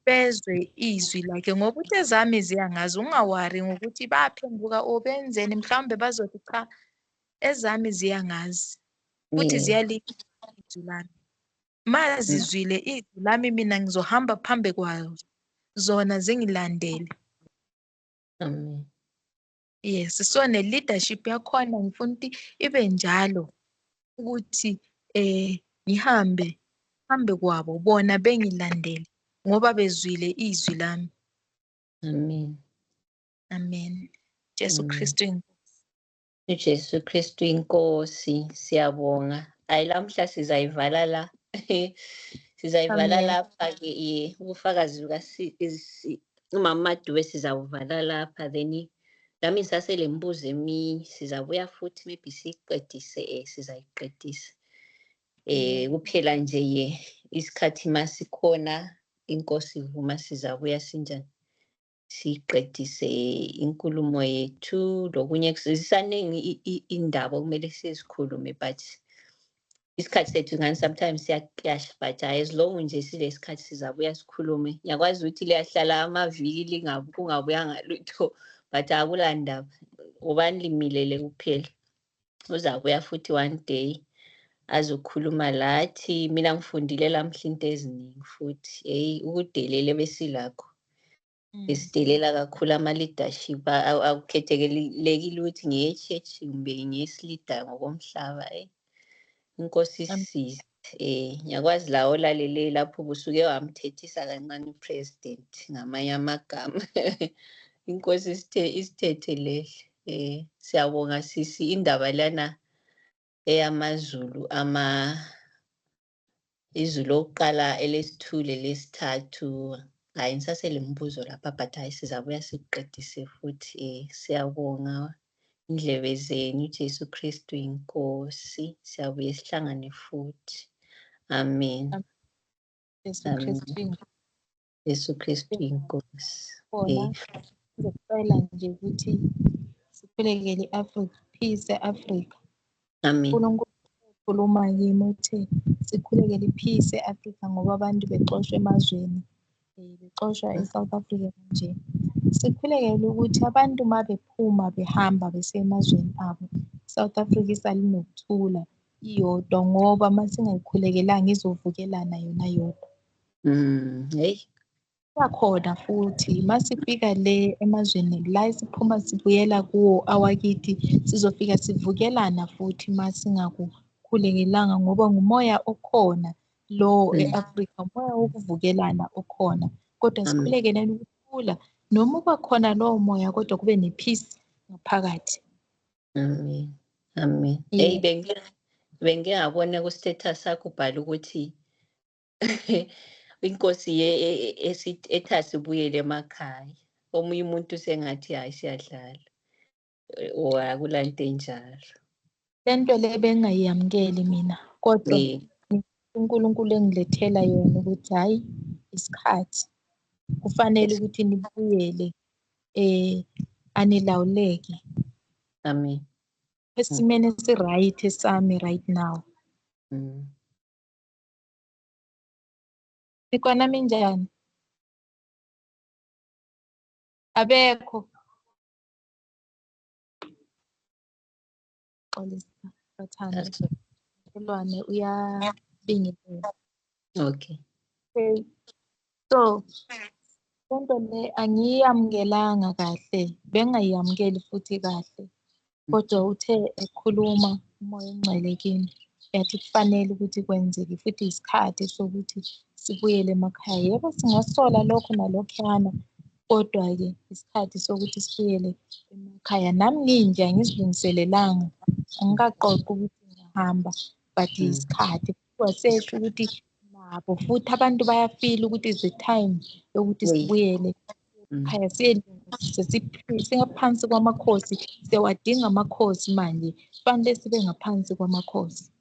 Speaker 2: bezwe izwi lakhe. Ngoba ukuthi ezami ziyangazi, ungawari ngokuthi baphenduka or benzeni mhlawumbe bazothi cha, ezami ziyangazi futhi ziyalikhipha izwi lami. Ma zizwile izwi lami mina ngizohamba phambi kwazo, zona zingilandele. Yes, so ne-leadership yakhona ngifuna ukuthi ibe njalo, ukuthi ngihambe phambi kwabo bona bengilandele ngoba bezwile izwi lami. Amen. Jesu Kristu inkosi.
Speaker 1: uJesu Kristu inkosi, siyabonga. Hayi lamhla sizayivala la. Sizayivala
Speaker 2: Amen.
Speaker 1: lapha-ke ubufakazi umama Madume sizawuvala lapha, then nami ngisasele mbuzo eminye sizabuya futhi maybe siyiqedise, sizayiqedisa. Kuphela nje isikhathi masikhona, inkosi ivuma sizabuya sinjani siqedise inkulumo yethu. Lokunye zisaningi indaba okumele sizikhulume, but isikhathi sethu ngani sometimes siyaqasha, but as long nje silesikhathi sizabuya sikhulume. Ngiyakwazi ukuthi liyahlala amaviki kungabuyanga lutho, but akulandaba, ubani limilele kuphela. Uzabuya futhi one day azokhuluma lathi. Mina ngifundile lamhla into eziningi futhi ukudelela besilakho. Isidelela kakhulu ama-leadership, akukhethelekile ukuthi ngiye-church kumbe ngiyesilida ngokomhlaba. Inkosi isisize. Ngiyakwazi la olalele lapho ubusuke wamthethisa kancane upresident ngamanye amagama. Inkosi isithethelele. Siyabonga sisi, indaba lana eyamaZulu, izulu lokuqala, elesithule, lesithathu. Hayi ngisasele mbuzo lapha, but hayi sizabuya siqedise futhi. Siyabonga indlebe zenu. uJesu Kristu inkosi. Siyabuye sihlangane futhi. Amen.
Speaker 2: Jesu Kristu
Speaker 1: Jesu Kristu inkosi.
Speaker 2: khona. Ngicela nje ukuthi sikhulekele i-Africa, peace e-Africa.
Speaker 1: Amen.
Speaker 2: uNkulunkulu ukhuluma kimi uthi sikhulekele i-peace e-Africa ngoba abantu bexoshwa emazweni, bexoshwa e-South Africa nje. Sikhulekele ukuthi abantu uma bephuma behamba besiya emazweni abo, South Africa isale inokuthula iyodwa, ngoba uma singayikhulekelanga izovukelana yona yodwa. Bakhona futhi masifika le emazweni la esiphuma sibuyela kuwo awakithi, sizofika sivukelana futhi masingakukhulekelanga, ngoba ngumoya okhona lo e-Afrika, umoya wokuvukelana okhona. Kodwa sikhulekeleni ukuthula, noma uba khona lowo moya kodwa kube ne-peace ngaphakathi.
Speaker 1: Amen. Amen. Bengike ngabona ku-status sakho ubhala ukuthi inkosi ethi asibuyele emakhaya. Omunye umuntu sengathi hayi siyadlala. Akulanto enjalo.
Speaker 2: Lento le bengingayamukeli mina, kodwa uNkulunkulu engilethela yona ukuthi hayi isikhathi kufanele ukuthi nibuyele anilawuleke.
Speaker 1: Amen.
Speaker 2: Esimeni esi-right sami right now. Nikona minjani? Abekho. Xolisa Bathanda.
Speaker 1: That's
Speaker 2: Elwane uyabingelela.
Speaker 1: okay.
Speaker 2: Okay. So, lento le angiyamukelanga kahle, bengayamukeli futhi kahle. Kodwa uthe ekhuluma umoya ongcwele kimi, yathi kufanele ukuthi kwenzeke futhi isikhathi sokuthi sibuyele emakhaya. Yebo, singasola lokho nalokhuyana, kodwa-ke isikhathi sokuthi sibuyele emakhaya. Nami nginje angizilungiselelanga, angikaqoqi ukuthi ngihamba, but isikhathi wasesho ukuthi nabo futhi abantu bayafila ukuthi is the time yokuthi sibuyele ekhaya siyelungisa, singaphansi kwamakhosi, siyawadinga amakhosi manje, kufanele sibe ngaphansi kwamakhosi.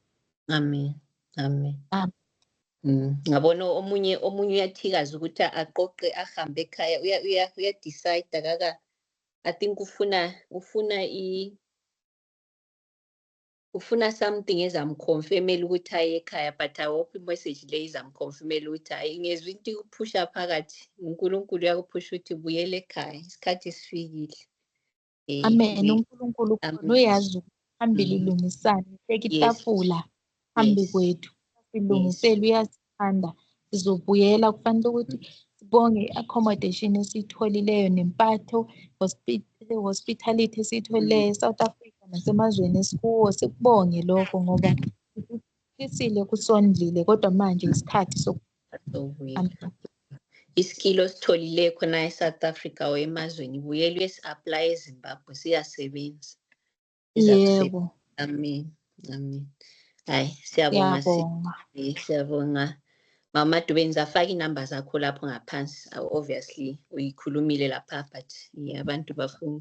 Speaker 1: Amen. Amen.
Speaker 2: Amen.
Speaker 1: Ngabona omunye uyathikaza ukuthi aqoqe ahambe ekhaya uya decide kaka I think ufuna something ezamconfirmela ukuthi aye ekhaya, but I hope i-message le izamconfirmela ukuthi hayi ngezwe into ikuphusha phakathi, uNkulunkulu uyakuphusha ukuthi buyele ekhaya, isikhathi sifikile.
Speaker 2: Amen. uNkulunkulu khona uyazi ukuthi phambili ulungisane, ubeka itafula phambi kwethu, silungisele, uyasithanda, sizobuyela. Kufanele ukuthi sibonge i-accommodation esiyitholileyo nempatho, hospitality esiyitholileyo eSouth Africa nasemazweni esikuwo, sikubonge lokho ngoba sisile kusondlile, kodwa manje isikhathi
Speaker 1: sokubuya. Isikilo ositholile khona eSouth Africa or emazweni buyela uyesi-apply eZimbabwe, siyasebenza.
Speaker 2: Yebo.
Speaker 1: Amen. Amen. Hayi, siyabonga. Siyabonga. Mama Dube, afaka inamba zakho lapho ngaphansi. Obviously uyikhulumile lapha, but abantu bafuna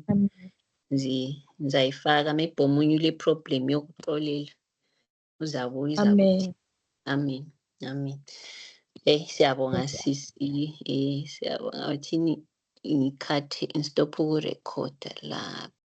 Speaker 1: ngizayifaka maybe omunye ule problem yokuxolela uzabuya.
Speaker 2: Amen.
Speaker 1: Amen. Amen. Siyabonga sisi. Siyabonga uthini ngikhathi stop ukurekhoda lapha.